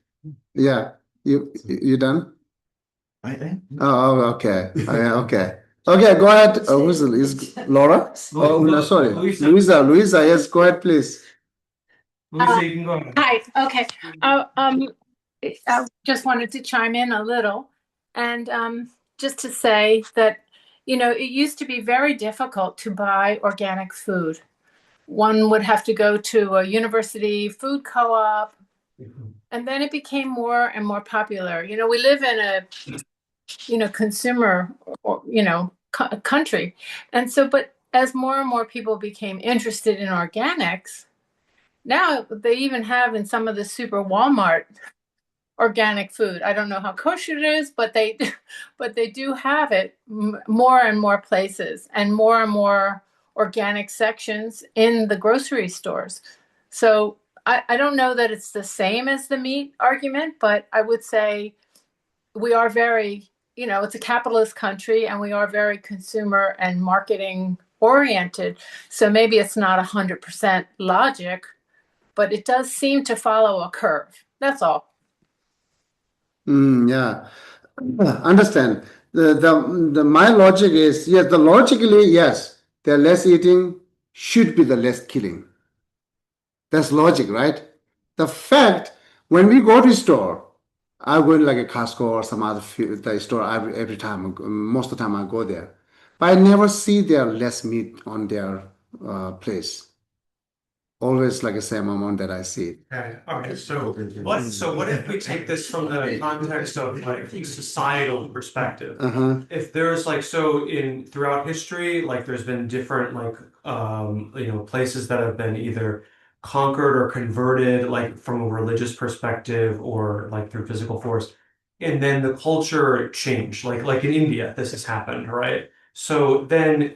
Yeah, you done? Oh, okay. Yeah, okay. Okay, go ahead. Is Laura? Oh, no, sorry. Luisa. Luisa, yes, go ahead, please. Luisa, you can go ahead. hi, okay. I just wanted to chime in a little and just to say that, it used to be very difficult to buy organic food. One would have to go to a university food co-op, and then it became more and more popular. We live in a consumer country, and so but as more and more people became interested in organics, now they even have in some of the super Walmart organic food. I don't know how kosher it is, but they do have it more and more places and more organic sections in the grocery stores. So I don't know that it's the same as the meat argument, but I would say we are very, it's a capitalist country and we are very consumer and marketing oriented. So maybe it's not 100% logic, but it does seem to follow a curve. That's all. Yeah, understand. My logic is yes, the logically, yes, the less eating should be the less killing. That's logic, right? The fact when we go to store, I go in like a Costco or some other the store every time. Most of the time I go there, but I never see there less meat on their place. Always like the same amount that I see. Okay, all right. So what if we take this from the context of like societal perspective? If there's like in throughout history, like there's been different like places that have been either conquered or converted like from a religious perspective or like through physical force. And then the culture changed. Like in India, this has happened, right? So then,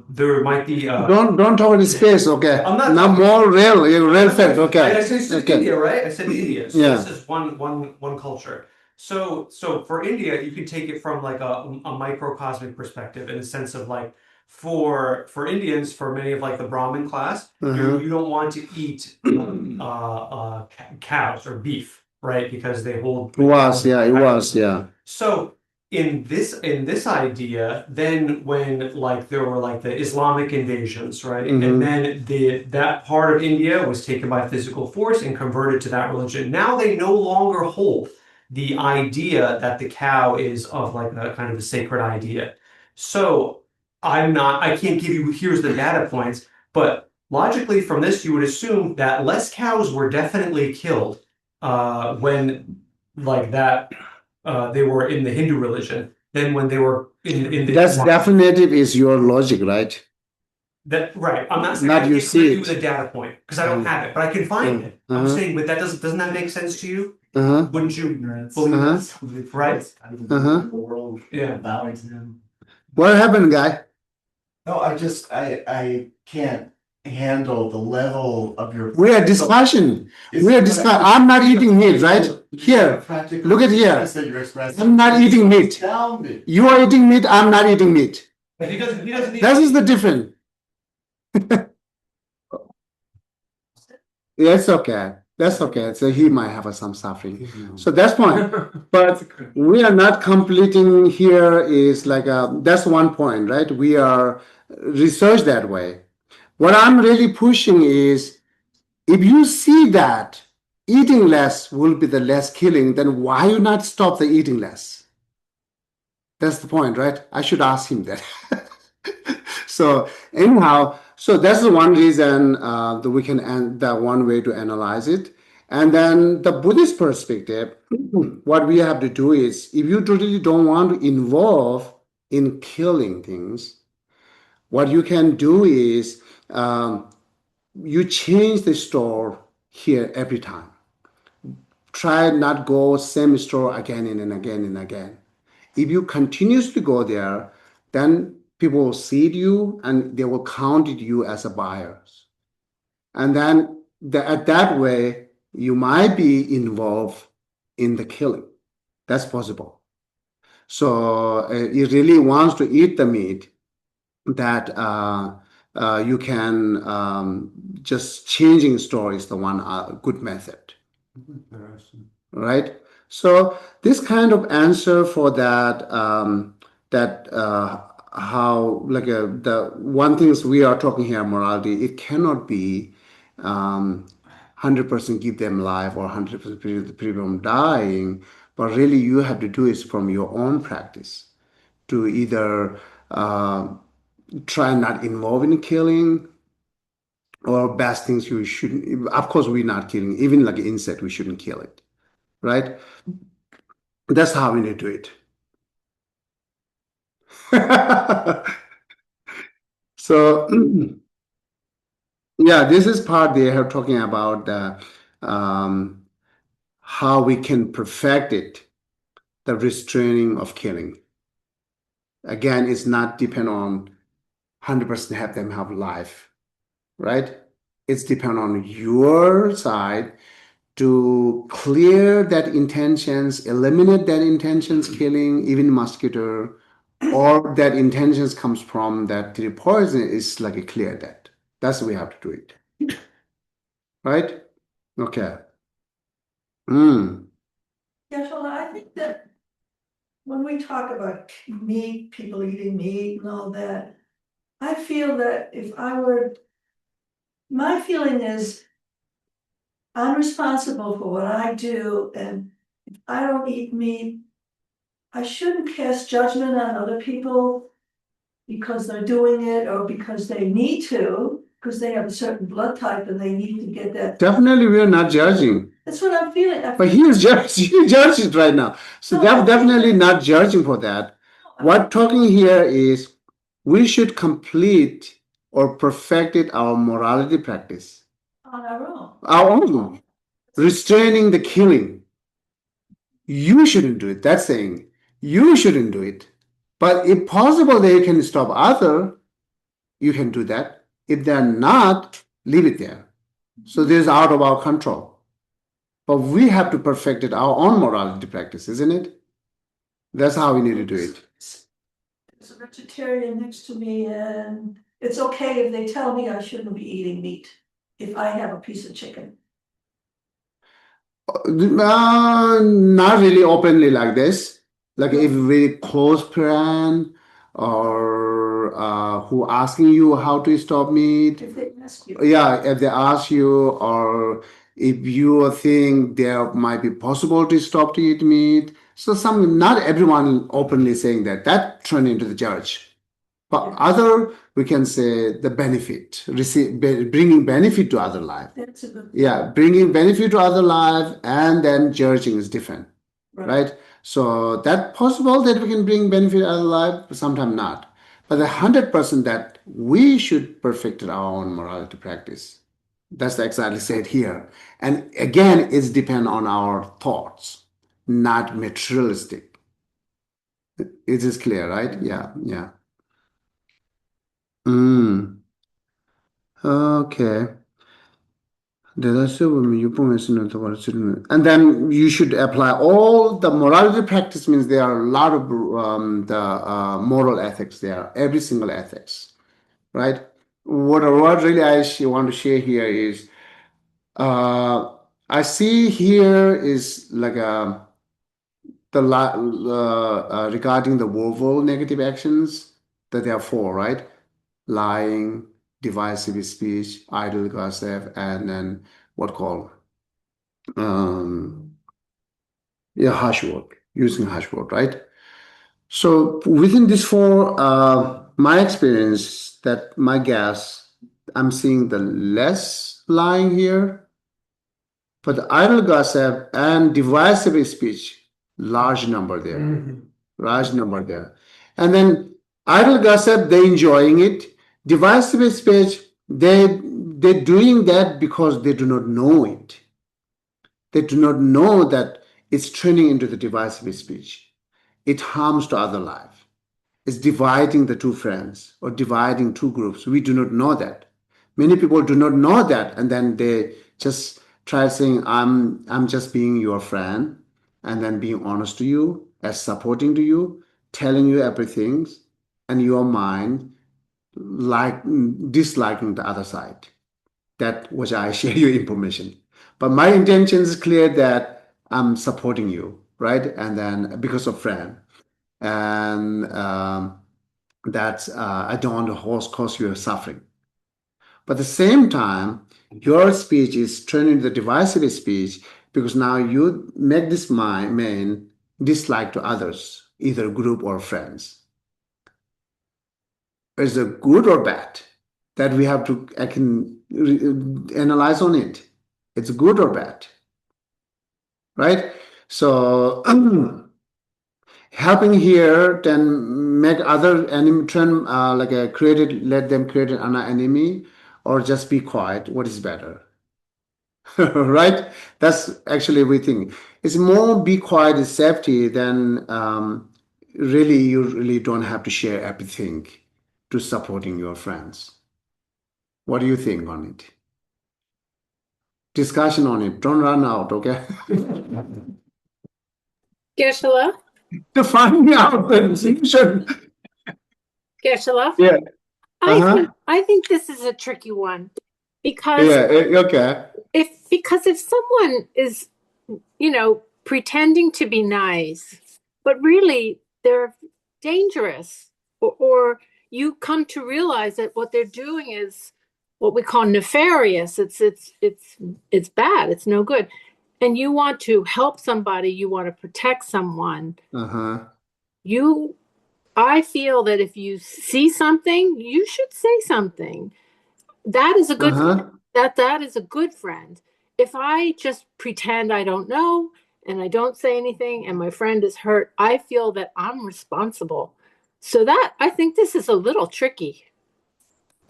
there might be Don't talk in space, okay? I'm not Now talking- more real fact, okay? I said India, right? I said India. So Yeah. this is one culture. So for India, you can take it from like a microcosmic perspective in the sense of like for Indians, for many of like the Brahmin class, you don't want to eat cows or beef, right? Because they hold. It was, yeah. So in this idea, then when like there were like the Islamic invasions, right? And then that part of India was taken by physical force and converted to that religion. Now they no longer hold the idea that the cow is of like a kind of a sacred idea. So I can't give you here's the data points, but logically from this you would assume that less cows were definitely killed when like that they were in the Hindu religion than when they were in the That's definitive is your logic, right? That right. I'm not saying Not I you can't see give you it. the data point because I don't have it, but I can find it. I'm saying, but that doesn't that make sense to you? Wouldn't you believe that? Right? Yeah. Bowing to him. What happened, guy? No, I can't handle the level of your. We are discussion. I'm not eating meat, right? Here, look at here. I'm not eating meat. You are eating meat. I'm not eating meat. But he doesn't need That is the difference. Yeah, it's okay. That's okay. So he might have some suffering. So that's point. But we are not completing here is like that's one point, right? We are researched that way. What I'm really pushing is if you see that eating less will be the less killing, then why you not stop the eating less? That's the point, right? I should ask him that. So anyhow, so that's the one reason that we can that one way to analyze it. And then the Buddhist perspective, what we have to do is if you totally don't want to involve in killing things, what you can do is you change the store here every time. Try not go same store again and again and again. If you continuously go there, then people will see you and they will count you as a buyer. And then at that way, you might be involved in the killing. That's possible. So it really wants to eat the meat that you can just changing store is the one good method. Right? So this kind of answer for that how like the one things we are talking here morality, it cannot be 100% keep them alive or 100% prevent them dying, but really you have to do it from your own practice to either try not involve in killing or best things you shouldn't. Of course, we're not killing. Even like an insect, we shouldn't kill it, right? That's how we need to do it. So yeah, this is part they are talking about um, how we can perfect it, the restraining of killing. Again, it's not depend on 100% have them have life, right? It's depend on your side to clear that intentions, eliminate that intentions killing, even mosquito, or that intentions comes from that the poison is like a clear that. That's the way we have to do it. Right? Okay. Mm. Yeah, so I think that when we talk about meat, people eating meat and all that, I feel that if I were, my feeling is I'm responsible for what I do, and if I don't eat meat, I shouldn't cast judgment on other people because they're doing it or because they need to, because they have a certain blood type and they need to get that. Definitely, we are not judging. That's what I'm feeling. But he is judging, he judges right now. So No, I definitely think not judging for that. What talking here is we should complete or perfected our morality practice. on our own. Our own. Restraining the killing. You shouldn't do it. That's saying you shouldn't do it. But if possible they can stop other, you can do that. If they're not, leave it there. So this is out of our control. But we have to perfect it our own morality practice, isn't it? That's how we need to do it. There's a vegetarian next to me, and it's okay if they tell me I shouldn't be eating meat if I have a piece of chicken. Not really openly like this. Like if very close friend or who asking you how to stop meat. If they ask you. Yeah, if they ask you or if you think there might be possible to stop to eat meat. So not everyone openly saying that. That turn into the judge. But other, we can say the benefit, bringing benefit to other life. That's a good. Yeah, bringing benefit to other life and then judging is different, right? So that possible that we can bring benefit to other life, but sometimes not. But 100% that we should perfect our own morality practice. That's exactly said here. And again, it's depend on our thoughts, not materialistic. It is clear, right? Yeah, yeah. Okay. And then you should apply all the morality practice means there are a lot of the moral ethics there, every single ethics, right? What really I want to share here is I see here is like regarding the verbal negative actions that there are four, right? Lying, divisive speech, idle gossip, and then what called yeah, harsh word, using harsh word, right? So within these four, my experience that my guess, I'm seeing the less lying here, but the idle gossip and divisive speech, large number there, large number there. And then idle gossip, they enjoying it. Divisive speech, they're doing that because they do not know it. They do not know that it's turning into the divisive speech. It harms to other life. It's dividing the two friends or dividing two groups. We do not know that. Many people do not know that, and then they just try saying, I'm just being your friend, and then being honest to you, as supporting to you, telling you everything, and your mind like disliking the other side. That which I share your information. But my intention is clear that I'm supporting you, right? And then because of friend, and that's I don't want to cause you suffering. But at the same time, your speech is turning into the divisive speech because now you make this main dislike to others, either group or friends. Is it good or bad? That we have to I can analyze on it. It's good or bad, right? So Helping here, then make other enemy turn like a created, let them create an enemy, or just be quiet. What is better? Right? That's actually we think. It's more be quiet is safety than really you really don't have to share everything to supporting your friends. What do you think on it? Discussion on it. Don't run out, okay? Geshe, To find out the solution. Geshe, Yeah. Uh-huh. I think this is a tricky one because Yeah. Okay. if someone is, pretending to be nice, but really they're dangerous, or you come to realize that what they're doing is what we call nefarious. It's bad. It's no good. And you want to help somebody, you want to protect someone. Uh-huh. I feel that if you see something, you should say something. That is a good Uh-huh. that is a good friend. If I just pretend I don't know and I don't say anything and my friend is hurt, I feel that I'm responsible. So that I think this is a little tricky.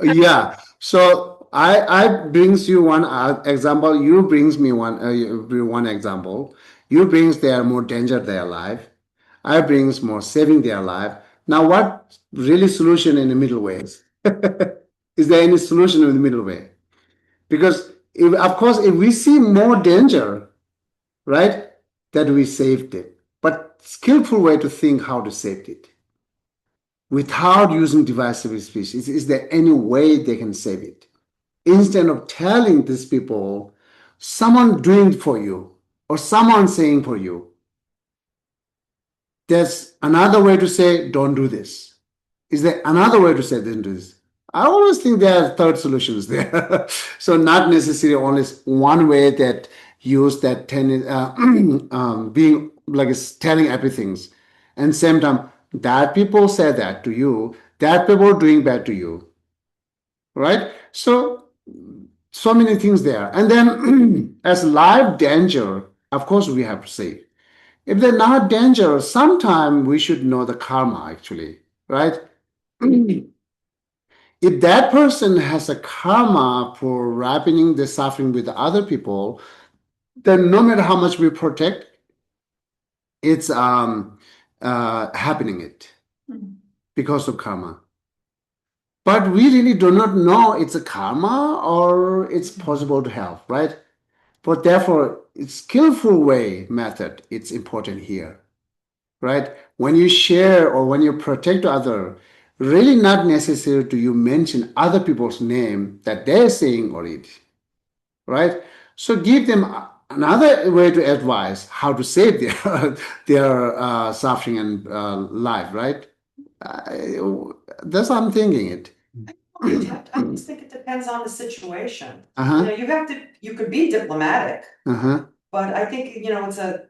Yeah. So I brings you one example. You brings me one example. You brings their more danger their life. I brings more saving their life. Now, what really solution in the middle ways? Is there any solution in the middle way? Because if, of course, if we see more danger, right, that we saved it, but skillful way to think how to save it without using divisive speech. Is there any way they can save it? Instead of telling these people, someone doing it for you or someone saying for you, there's another way to say, don't do this. Is there another way to say, don't do this? I always think there are third solutions there. So not necessarily only one way that use that being like it's telling everything. And same time, that people say that to you, that people are doing bad to you, right? So many things there. And then as life danger, of course we have to say. If they're not dangerous, sometime we should know the karma actually, right? If that person has a karma for wrapping the suffering with other people, then no matter how much we protect, it's happening it because of karma. But we really do not know it's a karma or it's possible to help, right? But therefore, it's skillful way method. It's important here, right? When you share or when you protect other, really not necessary to you mention other people's name that they're saying or it, right? So give them another way to advise how to save their their suffering and life, right? That's how I'm thinking it. I just think it depends on the situation. Uh-huh. You could be diplomatic, Uh-huh. but I think, it's a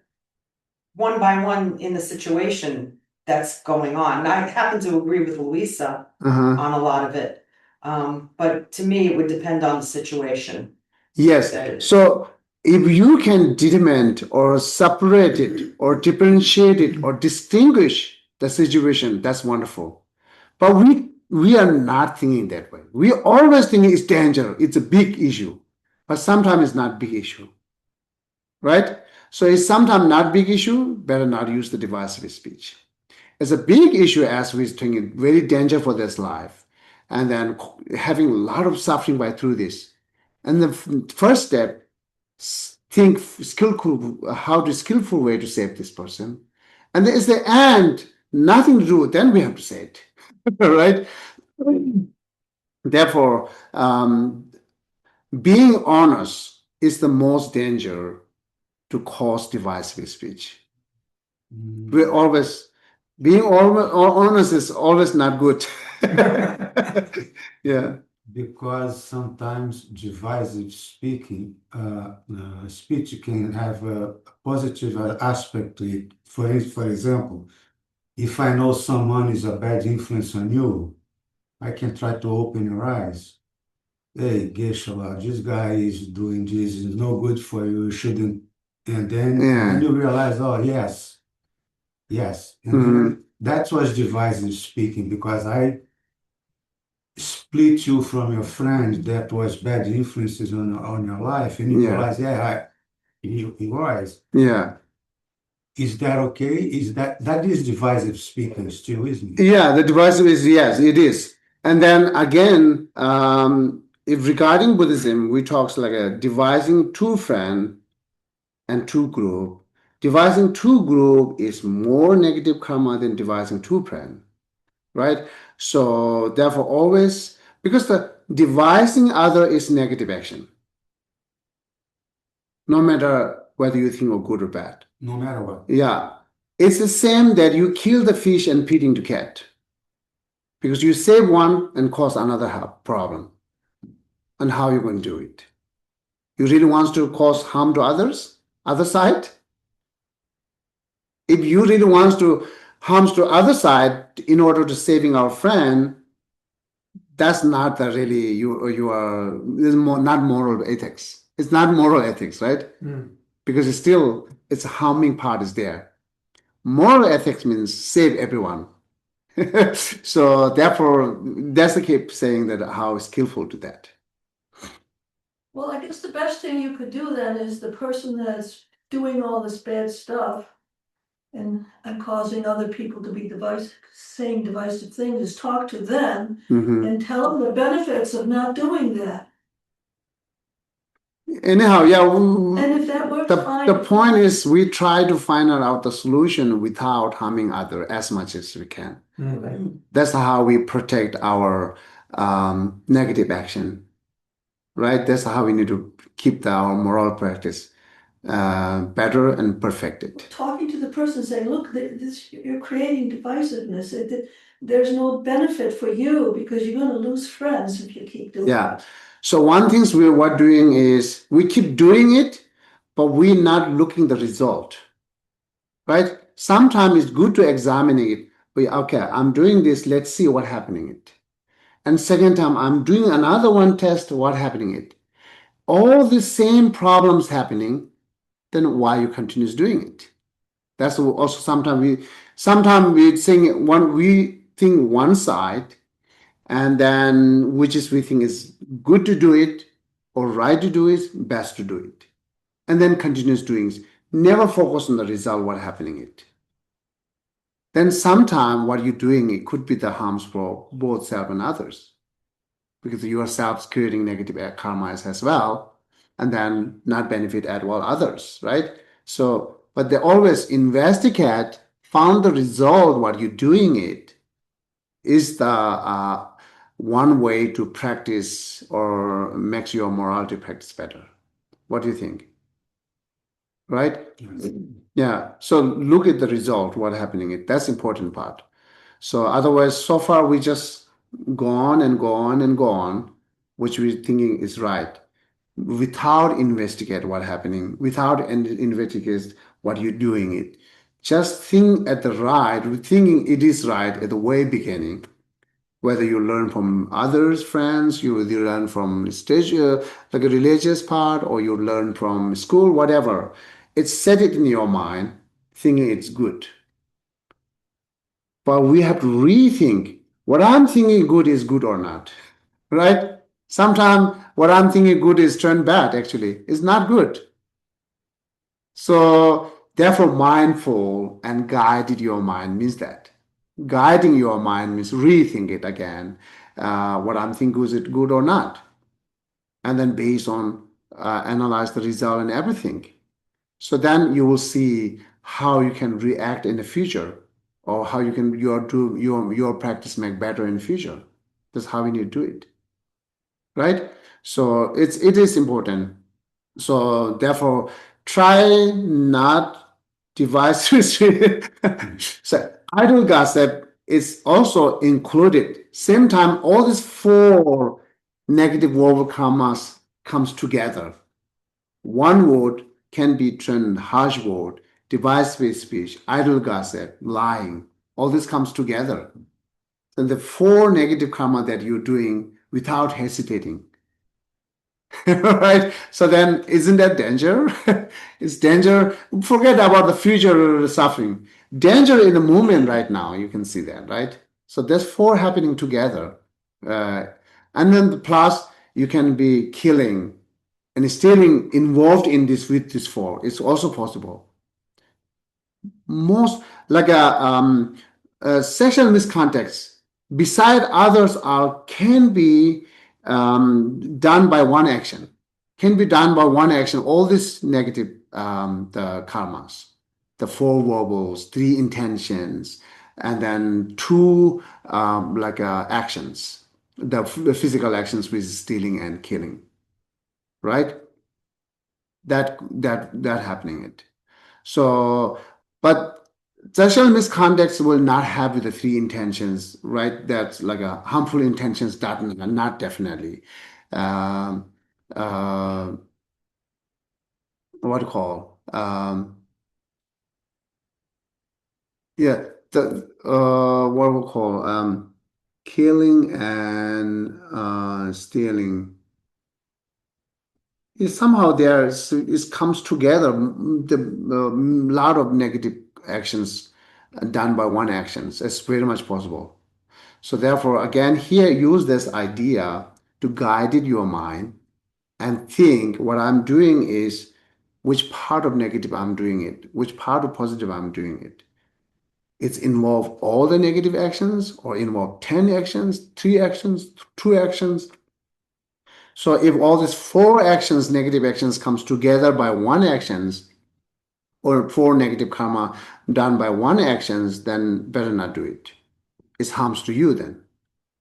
one by one in the situation that's going on. And I happen to agree with Louisa Uh-huh. on a lot of it. But to me, it would depend on the situation. Yes. So if you can determine or separate it or differentiate it or distinguish the situation, that's wonderful. But we are not thinking that way. We always think it's danger. It's a big issue. But sometimes it's not big issue. Right? So it's sometimes not big issue, better not use the divisive speech. It's a big issue as we think it's very danger for this life. And then having a lot of suffering by through this. And the first step, think skillful, how to skillful way to save this person. And there is the end, nothing to do, then we have to say it, right? Therefore, being honest is the most danger to cause divisive speech. We always, being honest is always not good. Yeah. Because sometimes divisive speech can have a positive aspect to it. For example, if I know someone is a bad influence on you, I can try to open your eyes. Hey, Geshe, this guy is doing this, is no good for you, you shouldn't. And then Yeah. when you realize, oh, yes, Yes, and Mhm. that was divisive speaking because I split you from your friend that was bad influences on your life, and you Yeah. realize, yeah, he was. Yeah. Is that okay? Is that is divisive speaking still, isn't it? Yeah, the divisive is, yes, it is. And then again, if regarding Buddhism, we talks like a devising two friend and two group. Devising two group is more negative karma than devising two friend, right? So therefore, always because the devising other is negative action, no matter whether you think of good or bad. No matter what. Yeah, it's the same that you kill the fish and feeding the cat. Because you save one and cause another problem. And how are you going to do it? You really want to cause harm to others? Other side? If you really want to harm to other side in order to saving our friend, that's not the really you are not moral ethics. It's not moral ethics, right? Because it's a harming part is there. Moral ethics means save everyone. So therefore, that's the keep saying that how skillful to that. Well, I guess the best thing you could do then is the person that's doing all this bad stuff and causing other people to be saying divisive things is talk to them Mhm. and tell them the benefits of not doing that. Anyhow, yeah, And if that works, the fine. point is we try to find out the solution without harming other as much as we can. That's how we protect our negative action, right? That's how we need to keep our moral practice better and perfected. Talking to the person saying, look, you're creating divisiveness. There's no benefit for you because you're going to lose friends if you keep doing Yeah. it. So one things we were doing is we keep doing it, but we're not looking the result, right? Sometimes it's good to examine it. Okay, I'm doing this. Let's see what happening it. And second time, I'm doing another one test. What happening it? All the same problems happening. Then why you continues doing it? That's also sometimes we think one side, and then which is we think is good to do it or right to do it, best to do it, and then continues doing it. Never focus on the result, what happening it. Then sometime what you're doing, it could be the harms for both self and others, because yourself creating negative karma as well, and then not benefit at all others, right? So, but they always investigate, found the result, what you're doing it is the one way to practice or makes your morality practice better. What do you think? Right? Yeah. So look at the result, what happening. That's important part. So otherwise, so far we just go on and go on and go on, which we're thinking is right, without investigate what happening, without investigate what you're doing it. Just think at the right, thinking it is right at the way beginning. Whether you learn from others, friends, you learn from stage, like a religious part, or you learn from school, whatever. It's set it in your mind, thinking it's good. But we have to rethink what I'm thinking good is good or not, right? Sometimes what I'm thinking good is turned bad, actually. It's not good. So, therefore, mindful and guided your mind means that. Guiding your mind means rethink it again. What I'm thinking, is it good or not? And then based on analyze the result and everything. So then you will see how you can react in the future, or how you can your practice make better in the future. That's how we need to do it, right? So it is important. So therefore, try not devise. So idle gossip is also included. Same time, all these four negative verbal karmas comes together. One word can be turned harsh word, divisive speech, idle gossip, lying. All this comes together. And the four negative karma that you're doing without hesitating. Right? So then isn't that danger? It's danger. Forget about the future suffering. Danger in the movement right now, you can see that, right? So there's four happening together. And then the plus, you can be killing and stealing involved in this with this four. It's also possible. Most like a sexual misconduct beside others are can be done by one action. Can be done by one action. All this negative the karmas, the four verbals, three intentions, and then two actions, the physical actions with stealing and killing, right? That happening it. So, but sexual misconducts will not have the three intentions, right? That's like a harmful intentions, that not definitely. Um, uh, what to call? Yeah, the what we call killing and stealing. Somehow it comes together. The lot of negative actions done by one actions. It's very much possible. So therefore, again, here use this idea to guide it your mind and think what I'm doing is which part of negative I'm doing it, which part of positive I'm doing it. It's involve all the negative actions or involve 10 actions, 3 actions, 2 actions. So if all these 4 actions, negative actions comes together by one actions or 4 negative karma done by one actions, then better not do it. It's harms to you then,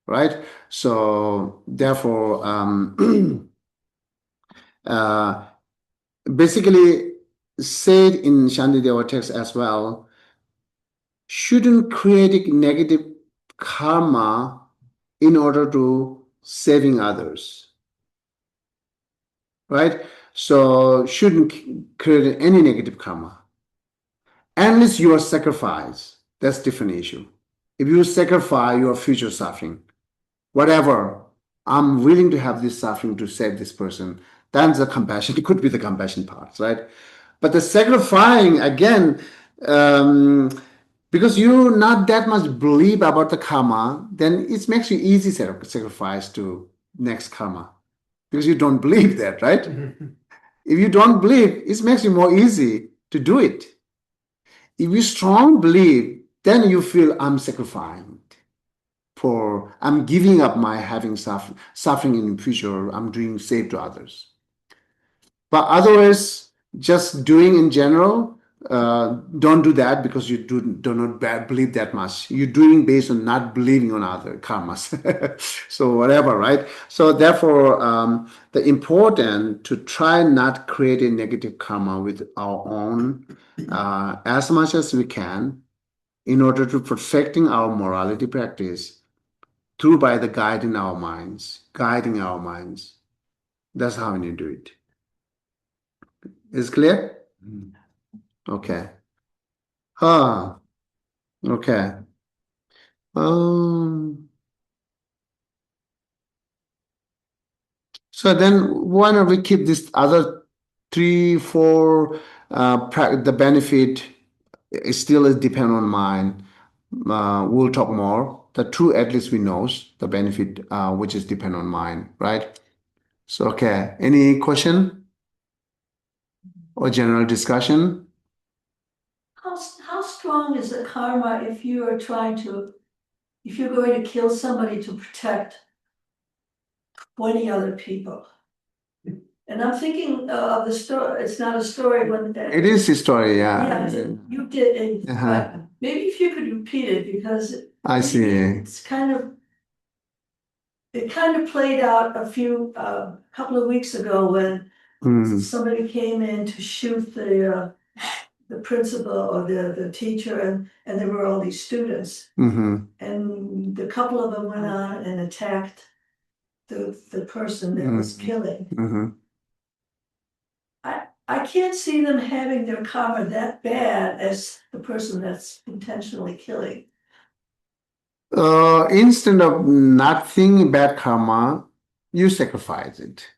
right? So therefore, uh, basically said in Shantideva text as well, shouldn't create negative karma in order to saving others, right? So shouldn't create any negative karma unless you are sacrifice. That's different issue. If you sacrifice your future suffering, whatever, I'm willing to have this suffering to save this person, then the compassion, it could be the compassion part, right? But the sacrificing again, because you not that much believe about the karma, then it makes you easy sacrifice to next karma because you don't believe that, right? If you don't believe, it makes you more easy to do it. If you strong believe, then you feel I'm sacrificing for I'm giving up my having suffering in the future. I'm doing save to others. But otherwise, just doing in general, don't do that because you do not believe that much. You're doing based on not believing on other karmas. So whatever, right? So therefore, the important to try not create a negative karma with our own as much as we can in order to perfecting our morality practice through by the guiding our minds, guiding our minds. That's how we need to do it. Is clear? Okay. Okay. So then why don't we keep this other 3, 4, the benefit is still depend on mind. We'll talk more. The 2 at least we knows the benefit, which is depend on mind, right? So, okay. Any question or general discussion? How strong is the karma if you are if you're going to kill somebody to protect 20 other people? And I'm thinking of the story, it's not a story when. It is a story, Yeah, yeah. you did, Uh-huh. maybe if you could repeat it, because I see. it's it kind of played out couple of weeks ago when somebody came in to shoot the principal or the teacher, and there were all these students. And the couple of them went on and attacked the person that was killing. I can't see them having their karma that bad as the person that's intentionally killing. Instead of not thinking bad karma, you sacrifice it.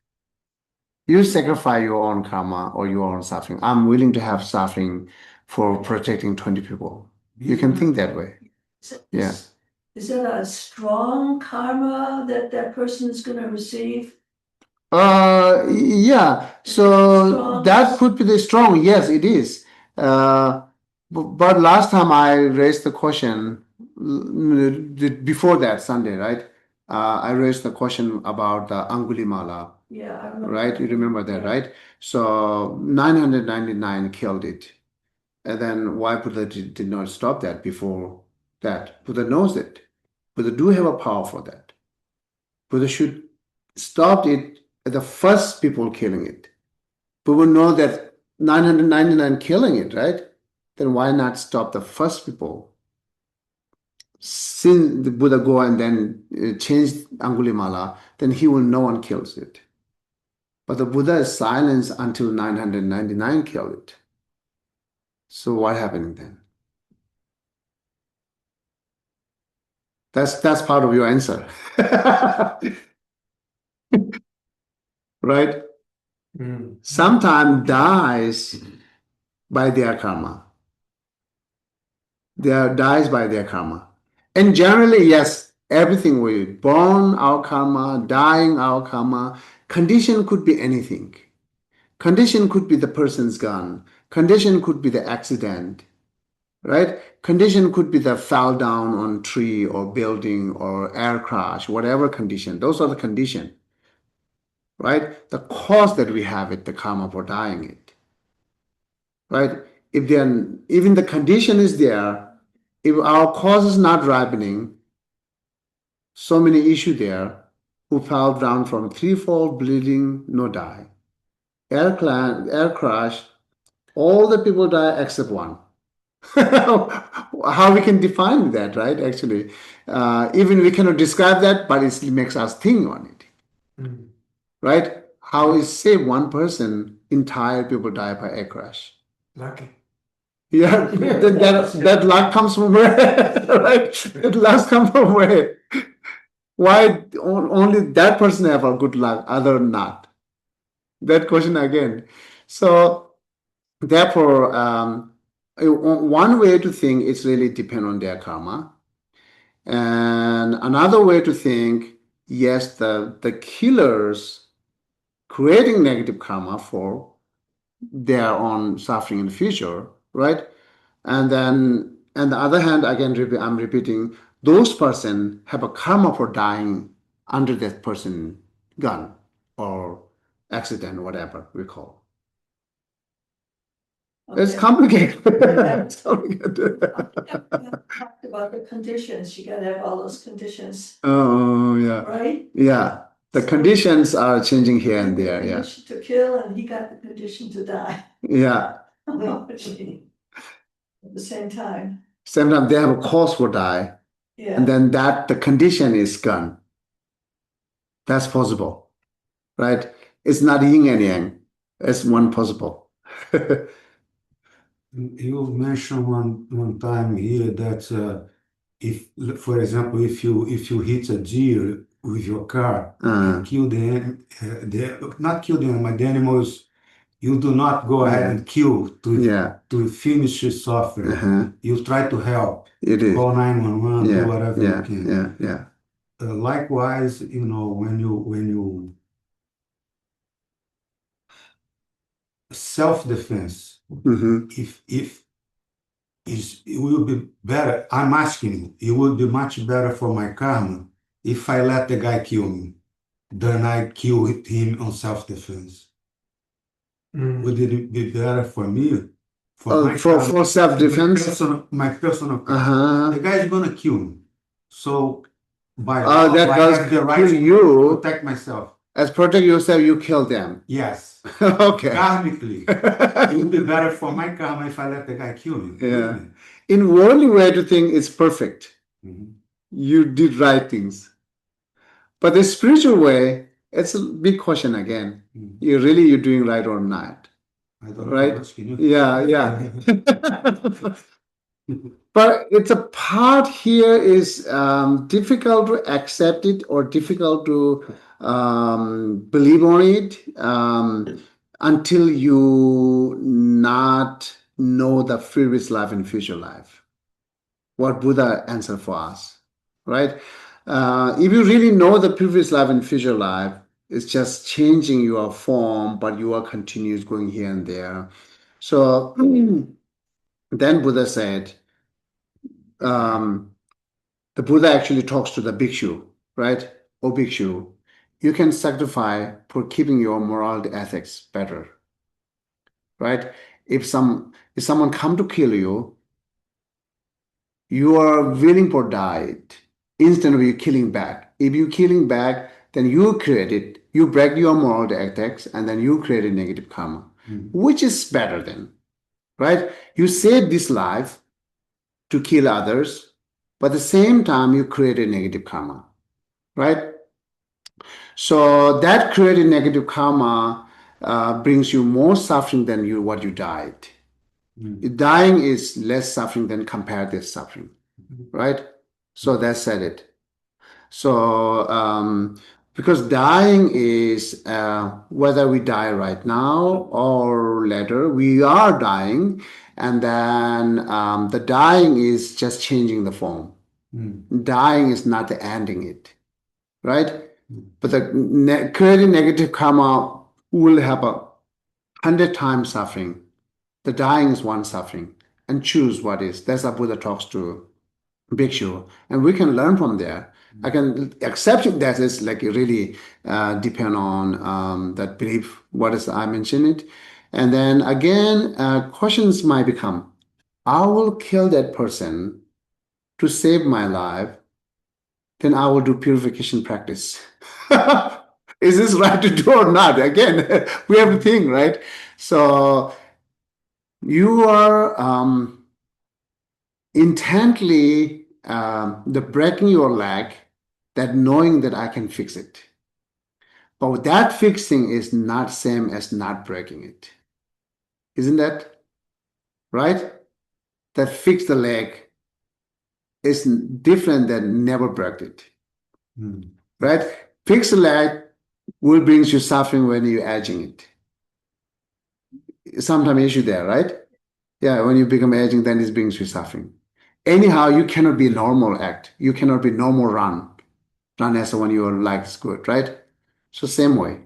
You sacrifice your own karma or your own suffering. I'm willing to have suffering for protecting 20 people. You can think that way. Yeah. Is it a strong karma that that person is going to receive? Yeah. So Strong. that could be the strong. Yes, it is. But last time I raised the question, before that Sunday, right? I raised the question about the Angulimala, Yeah, I remember. right? You remember that, right? So 999 killed it. And then why Buddha did not stop that before that? Buddha knows it. Buddha do have a power for that. Buddha should stop it at the first people killing it. People know that 999 killing it, right? Then why not stop the first people? Since the Buddha go and then change Angulimala, then he will no one kills it. But the Buddha is silent until 999 kill it. So what happening then? That's part of your answer. Right? Sometimes dies by their karma. They dies by their karma. And generally, yes, everything we born our karma, dying our karma. Condition could be anything. Condition could be the person's gun. Condition could be the accident, right? Condition could be the fell down on tree or building or air crash, whatever condition. Those are the condition, right? The cause that we have it, the karma for dying it, right? If then even the condition is there, if our cause is not ripening, so many issue there who fell down from threefold bleeding, no die. Air crash, all the people die except one. How we can define that, right? Actually, even we cannot describe that, but it makes us think on it, right? How is say one person, entire people die by air crash? Lucky. Yeah, that luck comes from where, right? That luck comes from where? Why only that person have a good luck, other not? That question again. So therefore, one way to think is really depend on their karma, and another way to think, yes, the killers creating negative karma for their own suffering in the future, right? And then, on the other hand, again, I'm repeating, those person have a karma for dying under that person gun or accident, whatever we call. It's Okay. complicated. Yeah. It's complicated. Talked about the conditions. You gotta have all those conditions, Oh, yeah. right? Yeah. The So- conditions are changing here and there. The Yeah. condition to kill, and he got the condition to die. Yeah. At the same time, Sometimes they have a cause for die, yeah. and then that the condition is gone. That's possible, right? It's not yin and yang. It's one possible. You mentioned one time here that if, for example, if you hit a deer with your car and kill not kill the animal, the animals, you do not go ahead and kill Yeah. to finish his suffering. Uh-huh. You try to help, It is. call 911, Yeah. do whatever Yeah. you can. Yeah. Likewise, when you self-defense, Mm-hmm. if it will be better. I'm asking you, it would be much better for my karma if I let the guy kill me than I kill him on self-defense. Would it be better for me? For my karma, For self-defense. my personal karma. Uh-huh. The guy is gonna kill me. So by That law, I does have the right kill to you. protect myself. As protect yourself, you kill them. Yes. Okay. Karmically, it would be better for my karma if I let the guy kill me. Yeah. In worldly way to think, it's perfect. Mhm. You did right things. But the spiritual way, it's a big question again. Mhm. You're doing right or not. I don't know, Right? I'm asking you. Yeah. But it's a part here is difficult to accept it or difficult to believe on it until you not know the previous life and future life. what Buddha answered for us, right? If you really know the previous life and future life, it's just changing your form, but you are continuous going here and there. So then Buddha said, the Buddha actually talks to the bhikshu, right? Oh, bhikshu, you can sacrifice for keeping your moral ethics better, right? If someone come to kill you, you are willing for die instead of you killing back. If you killing back, then you create it, you break your moral ethics, and then you create a negative karma, which is better then, right? You save this life to kill others, but at the same time you create a negative karma, right? So that created negative karma brings you more suffering than what you died. Dying is less suffering than comparative suffering, right? So that said it. So because dying is whether we die right now or later, we are dying, and then the dying is just changing the form. Dying is not the ending it, right? But the creating negative karma will have 100 times suffering. The dying is one suffering, and choose what is. That's how Buddha talks to bhikshu, and we can learn from there. I can accept it that is like really depend on that belief. What is I mentioned it, and then again, questions might become: I will kill that person to save my life. Then I will do purification practice. Is this right to do or not? Again, we have to think, right? So you are intently the breaking your leg, that knowing that I can fix it. But that fixing is not same as not breaking it. Isn't that right? That fix the leg is different than never break it. Right? Fix the leg will bring you suffering when you're edging it. Sometimes issue there, right? Yeah, when you become aging, then it brings you suffering. Anyhow, you cannot be normal act. You cannot be normal run as when your life is good, right? So same way.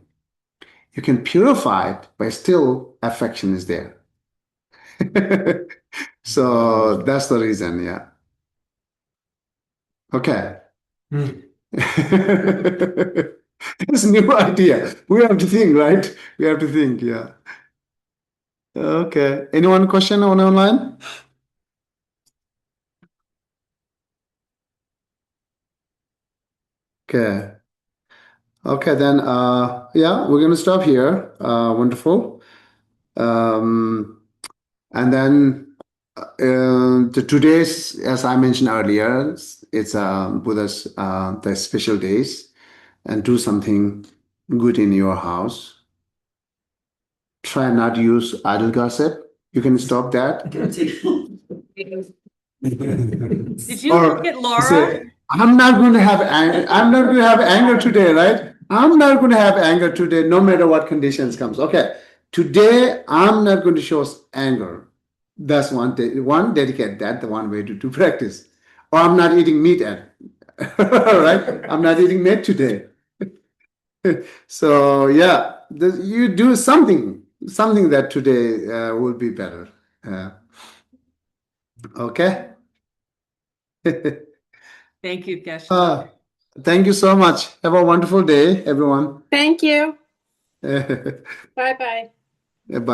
You can purify it, but still affection is there. So that's the reason, yeah. Okay. It's a new idea. We have to think, right? We have to think, yeah. Okay. Anyone question on online? Okay. Okay, then yeah, we're gonna stop here. Wonderful. And then today's, as I mentioned earlier, it's Buddha's the special days, and do something good in your house. Try not to use idle gossip. You can stop that. Did you Or look at Laura? say, I'm not going to have anger. I'm not going to have anger today, right? I'm not going to have anger today, no matter what conditions comes. Okay, today I'm not going to show anger. That's one dedicate that the one way to practice. Or I'm not eating meat right? I'm not eating meat today. So yeah, you do something that today will be better. Okay. Thank you, Geshe. Thank you so much. Have a wonderful day, everyone. Thank you. Bye. Bye bye.